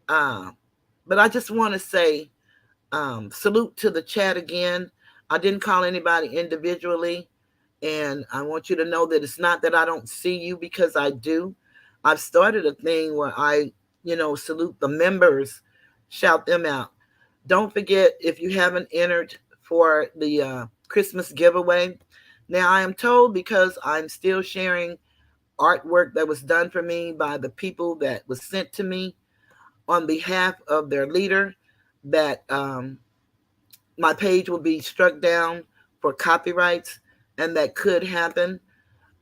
But I just want to say salute to the chat again. I didn't call anybody individually. And I want you to know that it's not that I don't see you, because I do. I've started a thing where I, salute the members, shout them out. Don't forget, if you haven't entered for the Christmas giveaway. Now, I am told, because I'm still sharing artwork that was done for me by the people that was sent to me on behalf of their leader, that my page will be struck down for copyrights, and that could happen.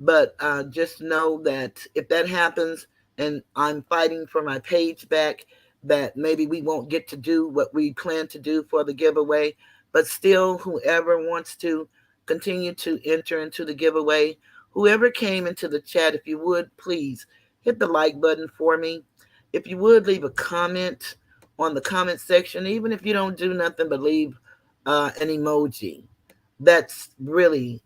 But just know that if that happens and I'm fighting for my page back, that maybe we won't get to do what we plan to do for the giveaway. But still, whoever wants to continue to enter into the giveaway, whoever came into the chat, if you would, please hit the like button for me. If you would, leave a comment on the comment section, even if you don't do nothing but leave an emoji. That's really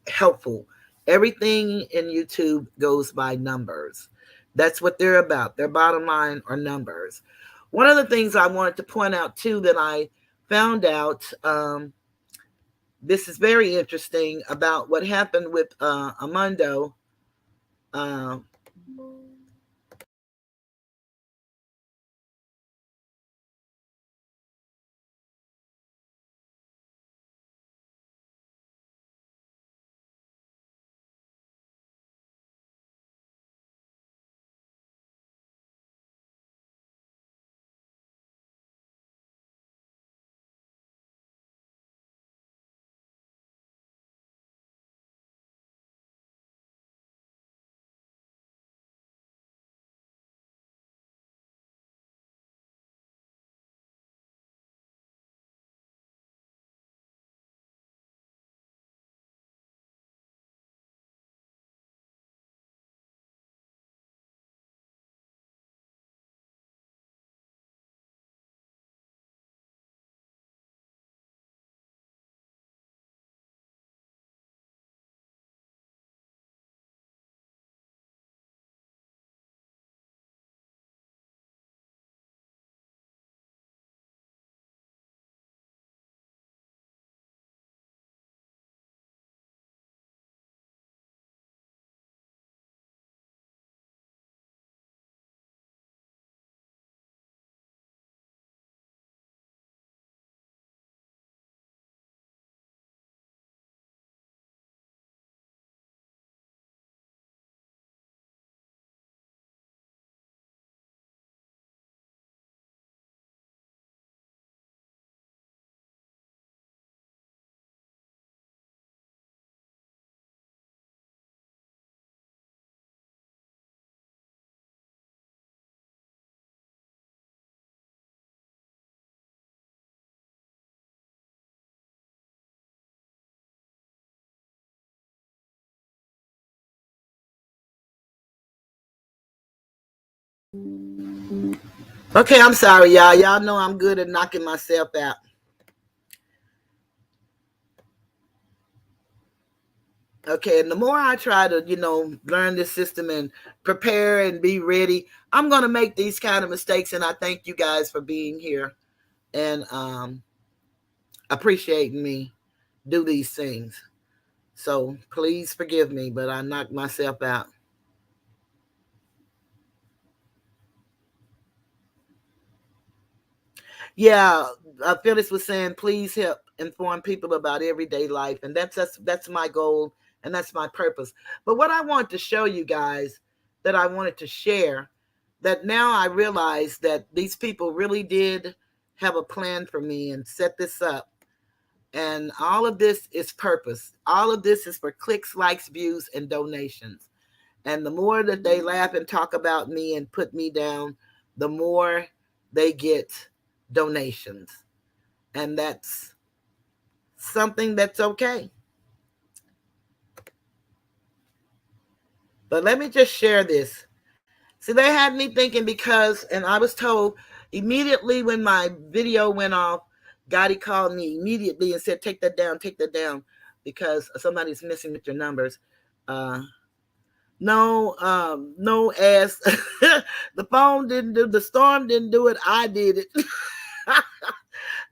helpful. Everything in YouTube goes by numbers. That's what they're about. Their bottom line are numbers. One of the things I wanted to point out too, that I found out, this is very interesting, about what happened with Armando. Okay, I'm sorry, y'all. Y'all know I'm good at knocking myself out. Okay, and the more I try to, learn this system and prepare and be ready, I'm going to make these kind of mistakes. And I thank you guys for being here and appreciating me do these things. So please forgive me, but I knocked myself out. Yeah, Phyllis was saying, please help inform people about everyday life, and that's my goal and that's my purpose. But what I want to show you guys that I wanted to share, that now I realize that these people really did have a plan for me and set this up, and all of this is purpose. All of this is for clicks, likes, views, and donations. And the more that they laugh and talk about me and put me down, the more they get donations. And that's something that's okay. But let me just share this. See, they had me thinking because, and I was told immediately when my video went off, Gotti called me immediately and said, take that down, because somebody's messing with your numbers. No ass. The phone didn't do, the storm didn't do it. I did it.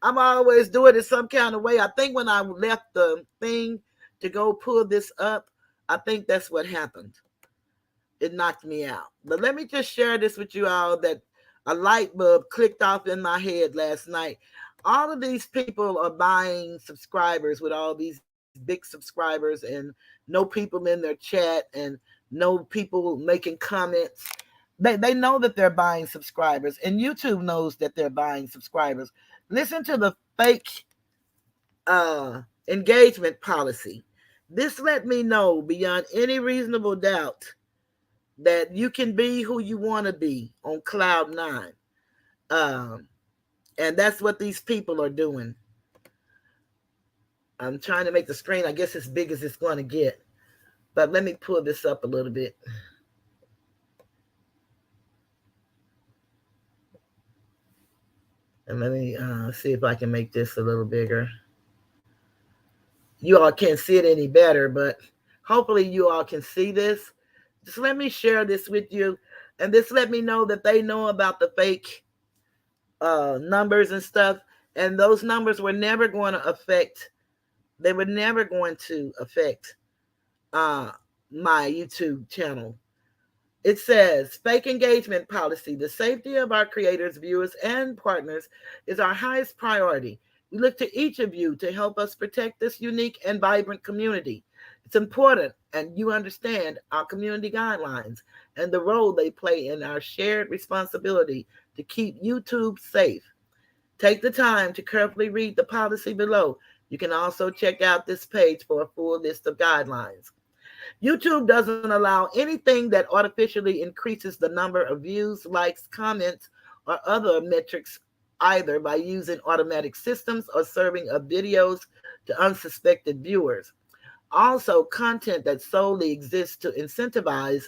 I'm always doing it some kind of way. I think when I left the thing to go pull this up, I think that's what happened. It knocked me out. But let me just share this with you all, that a light bulb clicked off in my head last night. All of these people are buying subscribers with all these big subscribers and no people in their chat and no people making comments. They know that they're buying subscribers, and YouTube knows that they're buying subscribers. Listen to the fake engagement policy. This let me know beyond any reasonable doubt that you can be who you want to be on cloud nine. And that's what these people are doing. I'm trying to make the screen, I guess, as big as it's going to get. But let me pull this up a little bit. And let me see if I can make this a little bigger. You all can't see it any better, but hopefully you all can see this. Just let me share this with you. And this let me know that they know about the fake numbers and stuff. And those numbers were never going to affect, they were never going to affect my YouTube channel. It says, fake engagement policy. The safety of our creators, viewers, and partners is our highest priority. We look to each of you to help us protect this unique and vibrant community. It's important, and you understand our community guidelines and the role they play in our shared responsibility to keep YouTube safe. Take the time to carefully read the policy below. You can also check out this page for a full list of guidelines. YouTube doesn't allow anything that artificially increases the number of views, likes, comments, or other metrics, either by using automatic systems or serving up videos to unsuspected viewers. Also, content that solely exists to incentivize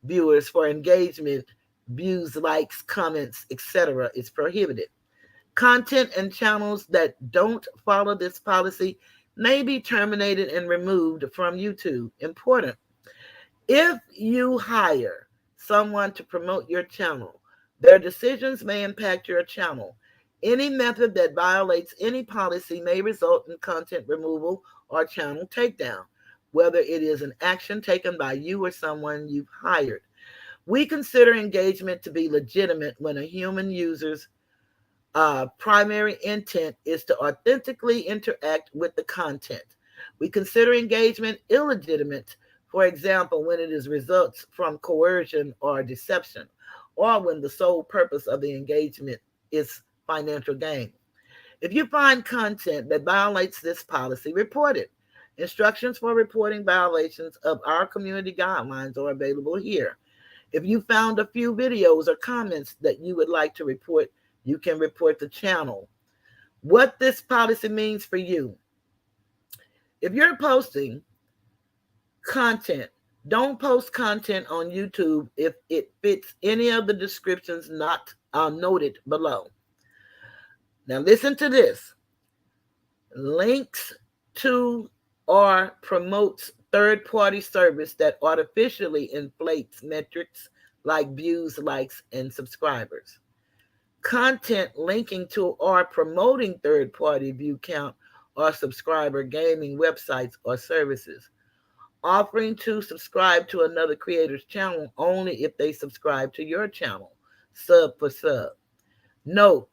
viewers for engagement, views, likes, comments, etc. is prohibited. Content and channels that don't follow this policy may be terminated and removed from YouTube. Important. If you hire someone to promote your channel, their decisions may impact your channel. Any method that violates any policy may result in content removal or channel takedown, whether it is an action taken by you or someone you've hired. We consider engagement to be legitimate when a human user's primary intent is to authentically interact with the content. We consider engagement illegitimate, for example, when it is results from coercion or deception, or when the sole purpose of the engagement is financial gain. If you find content that violates this policy, report it. Instructions for reporting violations of our community guidelines are available here. If you found a few videos or comments that you would like to report, you can report the channel. What this policy means for you. If you're posting content Don't post content on YouTube if it fits any of the descriptions not noted below. Now listen to this. Links to or promotes third-party service that artificially inflates metrics like views, likes, and subscribers. Content linking to or promoting third-party view count or subscriber gaming websites or services. Offering to subscribe to another creator's channel only if they subscribe to your channel, sub for sub. Note,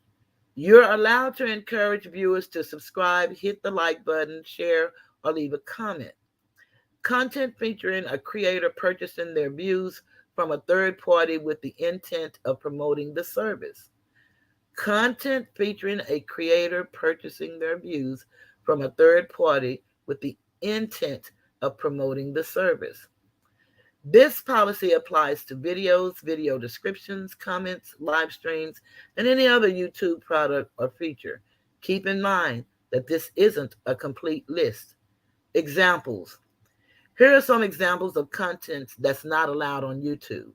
you're allowed to encourage viewers to subscribe, hit the like button, share, or leave a comment. Content featuring a creator purchasing their views from a third party with the intent of promoting the service. Content featuring a creator purchasing their views from a third party with the intent of promoting the service. This policy applies to videos, video descriptions, comments, live streams, and any other YouTube product or feature. Keep in mind that this isn't a complete list. Examples. Here are some examples of content that's not allowed on YouTube.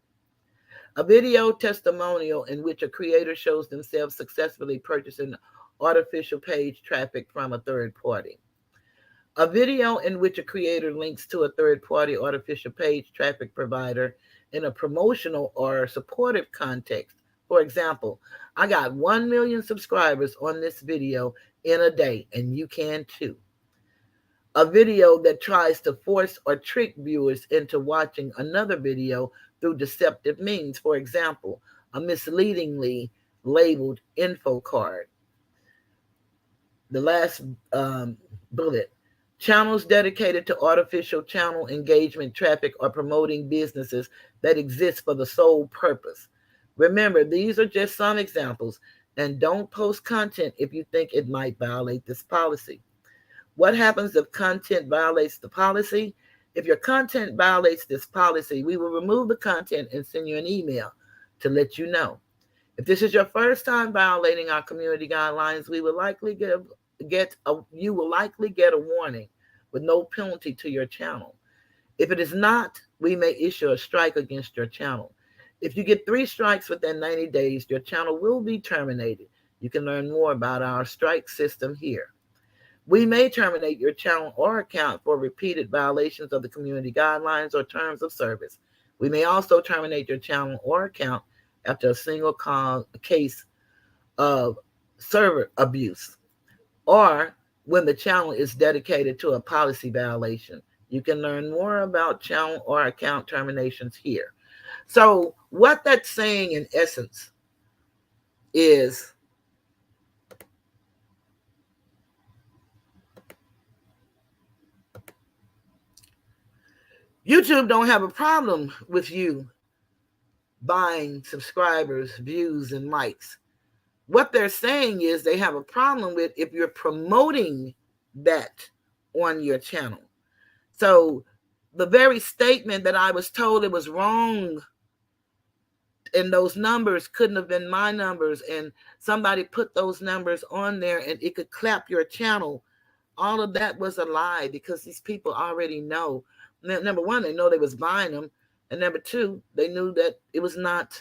A video testimonial in which a creator shows themselves successfully purchasing artificial page traffic from a third party. A video in which a creator links to a third-party artificial page traffic provider in a promotional or supportive context. For example, I got 1 million subscribers on this video in a day, and you can too. A video that tries to force or trick viewers into watching another video through deceptive means. For example, a misleadingly labeled info card. The last bullet. Channels dedicated to artificial channel engagement traffic or promoting businesses that exist for the sole purpose. Remember, these are just some examples, and don't post content if you think it might violate this policy. What happens if content violates the policy? If your content violates this policy, we will remove the content and send you an email to let you know. If this is your first time violating our community guidelines, we will likely you will likely get a warning with no penalty to your channel. If it is not, we may issue a strike against your channel. If you get 3 strikes within 90 days, your channel will be terminated. You can learn more about our strike system here. We may terminate your channel or account for repeated violations of the community guidelines or terms of service. We may also terminate your channel or account after a single case of server abuse, or when the channel is dedicated to a policy violation. You can learn more about channel or account terminations here. So what that's saying in essence is YouTube don't have a problem with you buying subscribers, views, and likes. What they're saying is they have a problem with if you're promoting that on your channel. So the very statement that I was told it was wrong and those numbers couldn't have been my numbers, and somebody put those numbers on there and it could clap your channel, all of that was a lie, because these people already know. Number one, they know they was buying them, and number two, they knew that it was not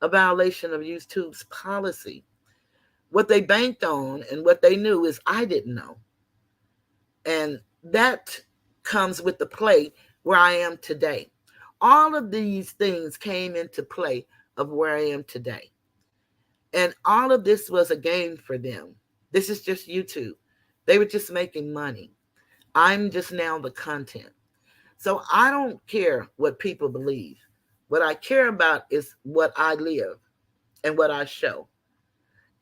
a violation of YouTube's policy. What they banked on and what they knew is I didn't know. And that comes with the play where I am today. All of these things came into play of where I am today. And all of this was a game for them. This is just YouTube. They were just making money. I'm just now the content. So I don't care what people believe. What I care about is what I live and what I show.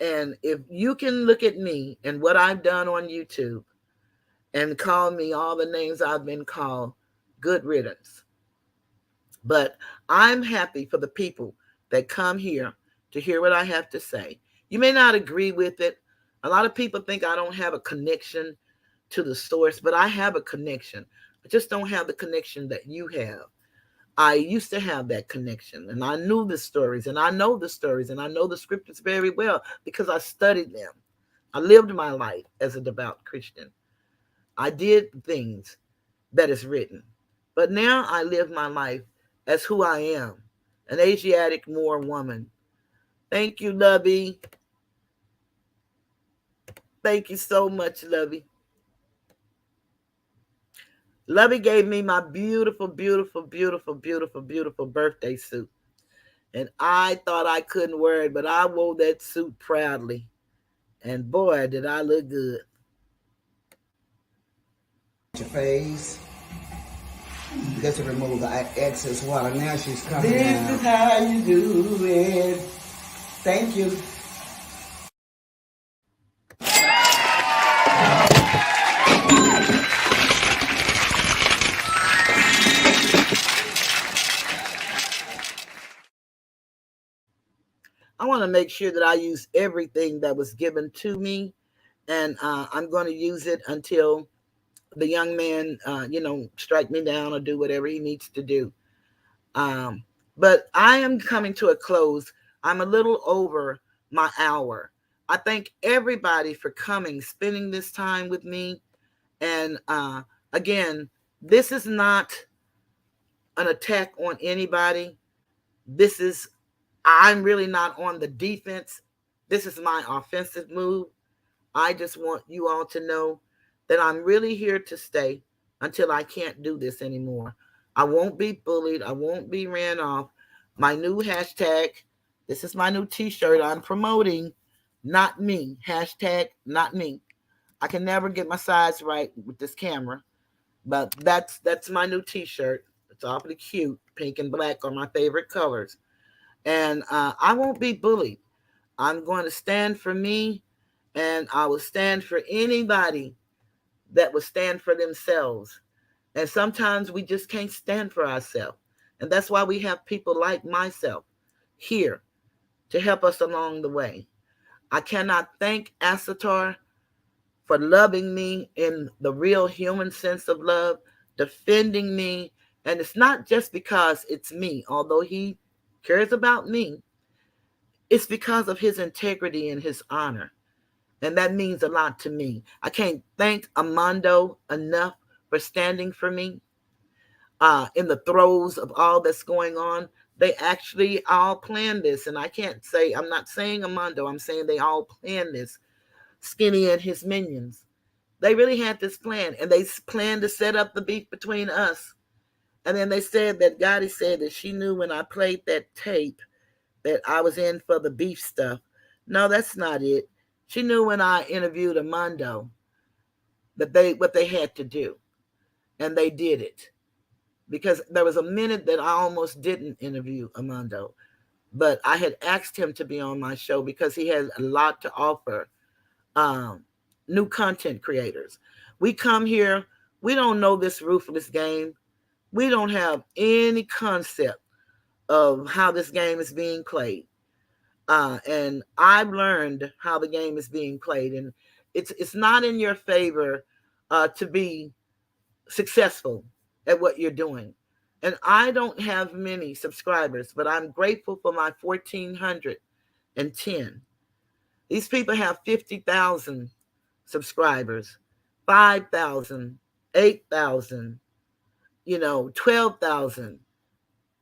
And if you can look at me and what I've done on YouTube and call me all the names I've been called, good riddance. But I'm happy for the people that come here to hear what I have to say. You may not agree with it. A lot of people think I don't have a connection to the source, but I have a connection. I just don't have the connection that you have. I used to have that connection, and I knew the stories, and I know the stories, and I know the scriptures very well because I studied them. I lived my life as a devout Christian. I did things that is written, But now I live my life as who I am, an Asiatic Moor woman. Thank you, Lovey. Thank you so much, Lovey. Lovey gave me my beautiful, beautiful, beautiful, beautiful, beautiful birthday suit. And I thought I couldn't wear it, but I wore that suit proudly. And boy, did I look good. Your face. You got to remove the excess water. Now she's coming This is how you do it. Thank you. I want to make sure that I use everything that was given to me, and I'm going to use it until the young man, strike me down or do whatever he needs to do. But I am coming to a close. I'm a little over my hour. I thank everybody for coming, spending this time with me. And again, this is not an attack on anybody. I'm really not on the defense. This is my offensive move. I just want you all to know that I'm really here to stay until I can't do this anymore. I won't be bullied. I won't be ran off. My new hashtag, this is my new t-shirt I'm promoting, not me. Hashtag not me. I can never get my size right with this camera, but that's my new t-shirt. It's awfully cute. Pink and black are my favorite colors. And I won't be bullied. I'm going to stand for me, and I will stand for anybody that will stand for themselves. And sometimes we just can't stand for ourselves. And that's why we have people like myself here to help us along the way. I cannot thank Asatar for loving me in the real human sense of love, defending me. And it's not just because it's me, although he cares about me. It's because of his integrity and his honor. And that means a lot to me. I can't thank Armando enough for standing for me in the throes of all that's going on. They actually all planned this. And I'm not saying Armando, I'm saying they all planned this. Skinny and his minions. They really had this plan. And they planned to set up the beef between us. And then they said that Gotti said that she knew when I played that tape that I was in for the beef stuff. No, that's not it. She knew when I interviewed Armando that what they had to do. And they did it. Because there was a minute that I almost didn't interview Armando. But I had asked him to be on my show because he has a lot to offer new content creators. We come here, we don't know this ruthless game. We don't have any concept of how this game is being played. And I've learned how the game is being played. And it's not in your favor to be successful at what you're doing. And I don't have many subscribers, but I'm grateful for my 1,410. These people have 50,000 subscribers, 5,000, 8,000, 12,000.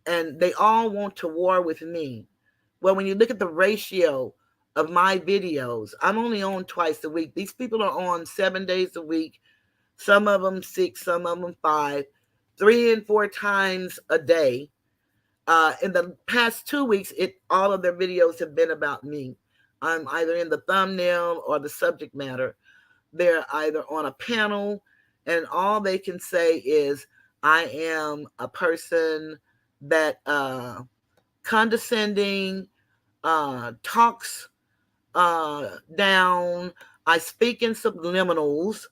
And they all want to war with me. Well, when you look at the ratio of my videos, I'm only on twice a week. These people are on 7 days a week. Some of them 6, some of them 5, 3 and 4 times a day. In the past 2 weeks, all of their videos have been about me. I'm either in the thumbnail or the subject matter. They're either on a panel, and all they can say is, I am a person that condescending, talks down. I speak in subliminals,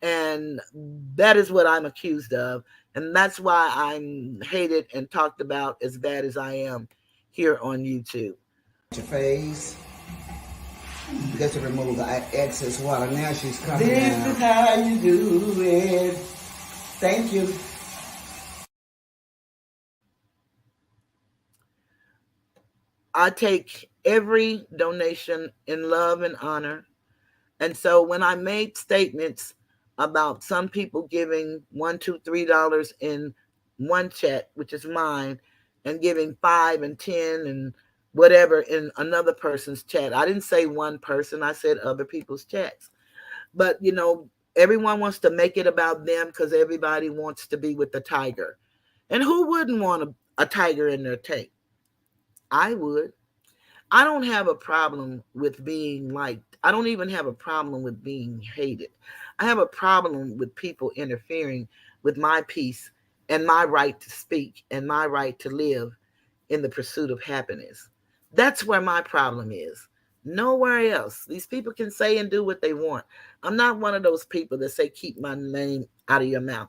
and that is what I'm accused of. And that's why I'm hated and talked about as bad as I am here on YouTube. Your face. You got to remove the excess water. Now she's coming This is how you do it. Thank you. I take every donation in love and honor. And so when I made statements about some people giving $1, $2, $3 in one chat, which is mine, and giving 5 and 10 and whatever in another person's chat. I didn't say one person, I said other people's chats. But, everyone wants to make it about them because everybody wants to be with the tiger. And who wouldn't want a tiger in their tank? I would. I don't have a problem with being liked. I don't even have a problem with being hated. I have a problem with people interfering with my peace and my right to speak and my right to live in the pursuit of happiness. That's where my problem is. Nowhere else. These people can say and do what they want. I'm not one of those people that say, keep my name out of your mouth.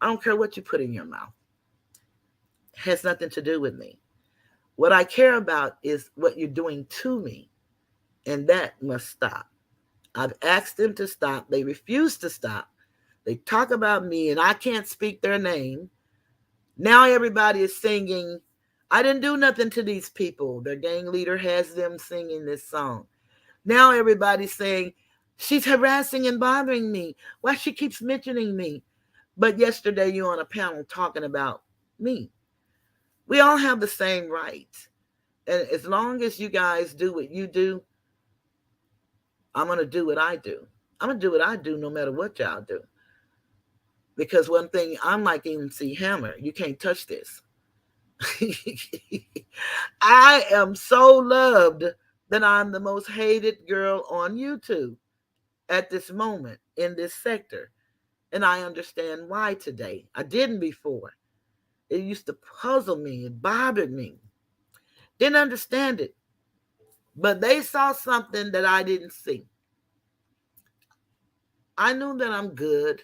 I don't care what you put in your mouth. It has nothing to do with me. What I care about is what you're doing to me, and that must stop. I've asked them to stop. They refuse to stop. They talk about me, and I can't speak their name. Now everybody is singing, I didn't do nothing to these people. Their gang leader has them singing this song. Now everybody's saying, she's harassing and bothering me. Why she keeps mentioning me? But yesterday you on a panel talking about me. We all have the same rights. And as long as you guys do what you do, I'm going to do what I do. I'm going to do what I do no matter what y'all do. Because one thing, I'm like MC Hammer. You can't touch this. I am so loved that I'm the most hated girl on YouTube at this moment in this sector. And I understand why today. I didn't before. It used to puzzle me. It bothered me. Didn't understand it. But they saw something that I didn't see. I knew that I'm good,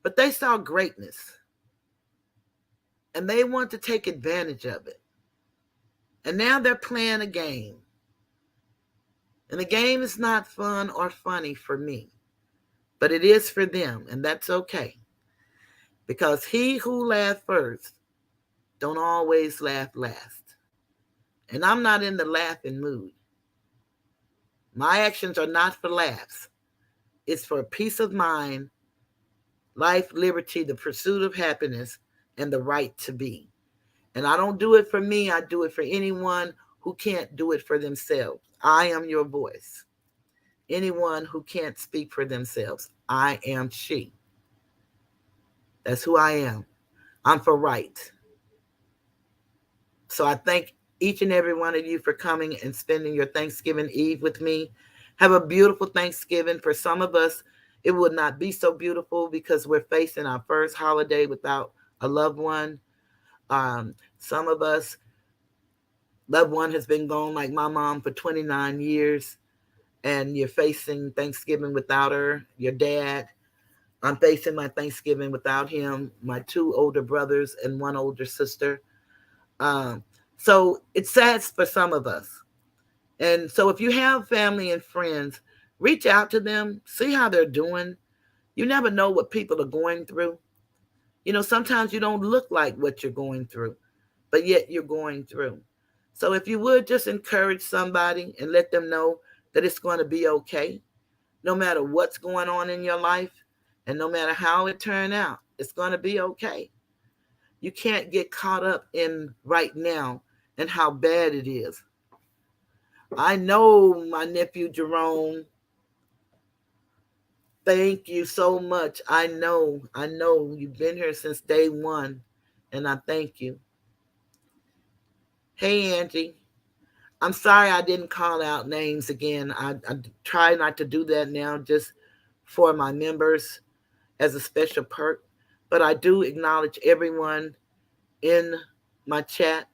but they saw greatness. And they want to take advantage of it. And now they're playing a game. And the game is not fun or funny for me. But it is for them, and that's okay. Because he who laughs first don't always laugh last. And I'm not in the laughing mood. My actions are not for laughs. It's for peace of mind, life, liberty, the pursuit of happiness, and the right to be. And I don't do it for me. I do it for anyone who can't do it for themselves. I am your voice. Anyone who can't speak for themselves, I am she. That's who I am. I'm for right. So I thank each and every one of you for coming and spending your Thanksgiving Eve with me. Have a beautiful Thanksgiving. For some of us, it would not be so beautiful because we're facing our first holiday without a loved one. Some of us, loved one has been gone, like my mom, for 29 years, and you're facing Thanksgiving without her. Your dad, I'm facing my Thanksgiving without him, my 2 older brothers and 1 older sister. So it's sad for some of us. And so if you have family and friends, reach out to them, see how they're doing. You never know what people are going through. Sometimes you don't look like what you're going through, but yet you're going through. So if you would just encourage somebody and let them know that it's going to be okay, no matter what's going on in your life and no matter how it turned out, it's going to be okay. You can't get caught up in right now and how bad it is. I know my nephew Jerome. Thank you so much. I know you've been here since day one, and I thank you. Hey, Angie. I'm sorry I didn't call out names again. I try not to do that now just for my members as a special perk, but I do acknowledge everyone in my chat.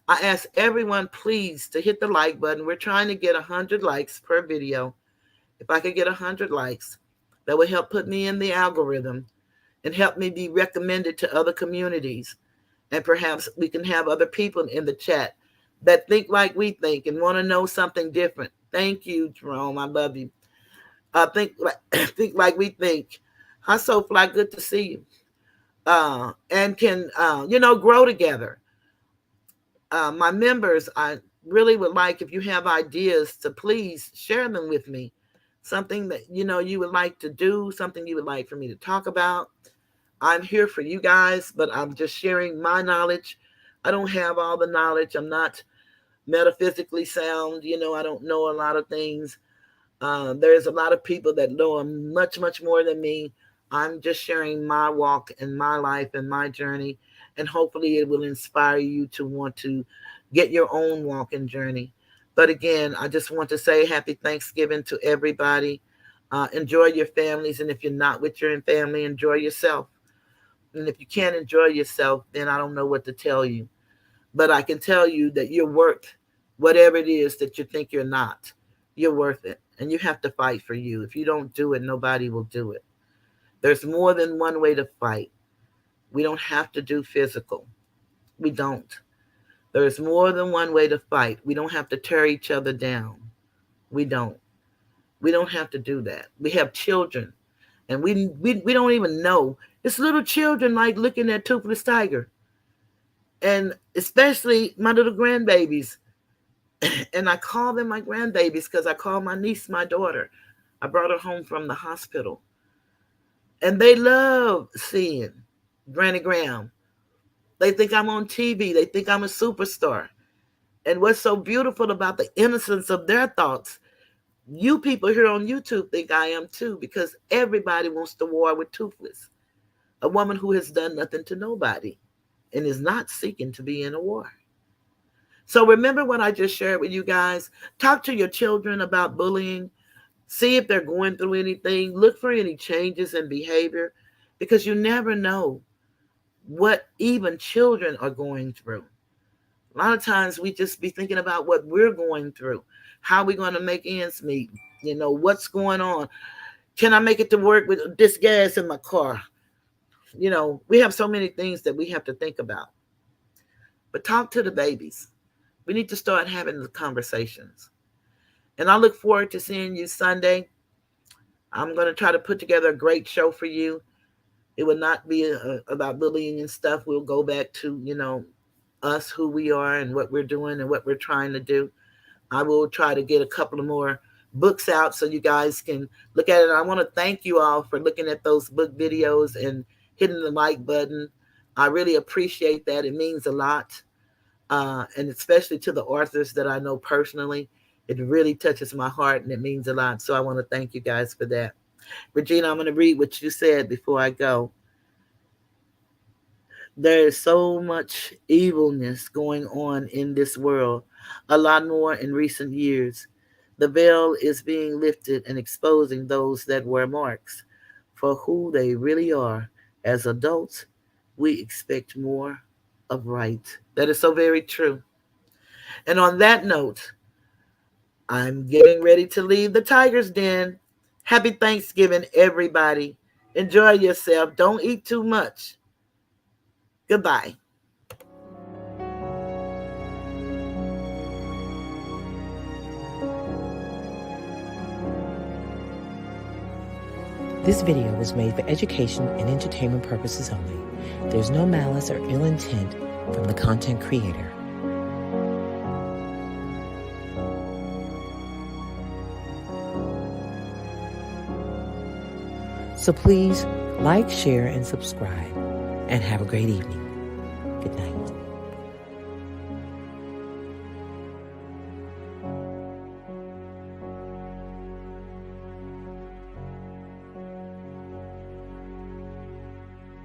I ask everyone, please, to hit the like button. We're trying to get 100 likes per video. If I could get 100 likes, that would help put me in the algorithm and help me be recommended to other communities. And perhaps we can have other people in the chat that think like we think and want to know something different. Thank you, Jerome. I love you. Think like we think. Hi, Soulfly. Good to see you. And can, grow together. My members, I really would like, if you have ideas, to please share them with me. Something that, you would like to do, something you would like for me to talk about. I'm here for you guys, but I'm just sharing my knowledge. I don't have all the knowledge. I'm not metaphysically sound. I don't know a lot of things. There's a lot of people that know much, much more than me. I'm just sharing my walk and my life and my journey, and hopefully it will inspire you to want to get your own walk and journey. But again, I just want to say happy Thanksgiving to everybody. Enjoy your families, and if you're not with your family, enjoy yourself. And if you can't enjoy yourself, then I don't know what to tell you. But I can tell you that you're worth whatever it is that you think you're not. You're worth it. And you have to fight for you. If you don't do it, nobody will do it. There's more than one way to fight. We don't have to do physical. We don't. There's more than one way to fight. We don't have to tear each other down. We don't. We don't have to do that. We have children, and we don't even know. It's little children like looking at Toothless Tiger, and especially my little grandbabies. And I call them my grandbabies because I call my niece my daughter. I brought her home from the hospital. And they love seeing Granny Graham. They think I'm on TV. They think I'm a superstar. And what's so beautiful about the innocence of their thoughts, you people here on YouTube think I am too, because everybody wants to war with Toothless, a woman who has done nothing to nobody and is not seeking to be in a war. So remember what I just shared with you guys. Talk to your children about bullying. See if they're going through anything. Look for any changes in behavior, because you never know what even children are going through. A lot of times we just be thinking about what we're going through. How are we going to make ends meet? What's going on? Can I make it to work with this gas in my car? We have so many things that we have to think about. But talk to the babies. We need to start having the conversations. And I look forward to seeing you Sunday. I'm going to try to put together a great show for you. It will not be about bullying and stuff. We'll go back to, us, who we are and what we're doing and what we're trying to do. I will try to get a couple of more books out so you guys can look at it. I want to thank you all for looking at those book videos and hitting the like button. I really appreciate that. It means a lot. And especially to the authors that I know personally, it really touches my heart and it means a lot. So I want to thank you guys for that. Regina, I'm going to read what you said before I go. There is so much evilness going on in this world, a lot more in recent years. The veil is being lifted and exposing those that wear marks for who they really are. As adults, we expect more of right. That is so very true. And on that note, I'm getting ready to leave the Tiger's Den. Happy Thanksgiving, everybody. Enjoy yourself. Don't eat too much. Goodbye. This video was made for education and entertainment purposes only. There's no malice or ill intent from the content creator. So please like, share, and subscribe, and have a great evening. Good night.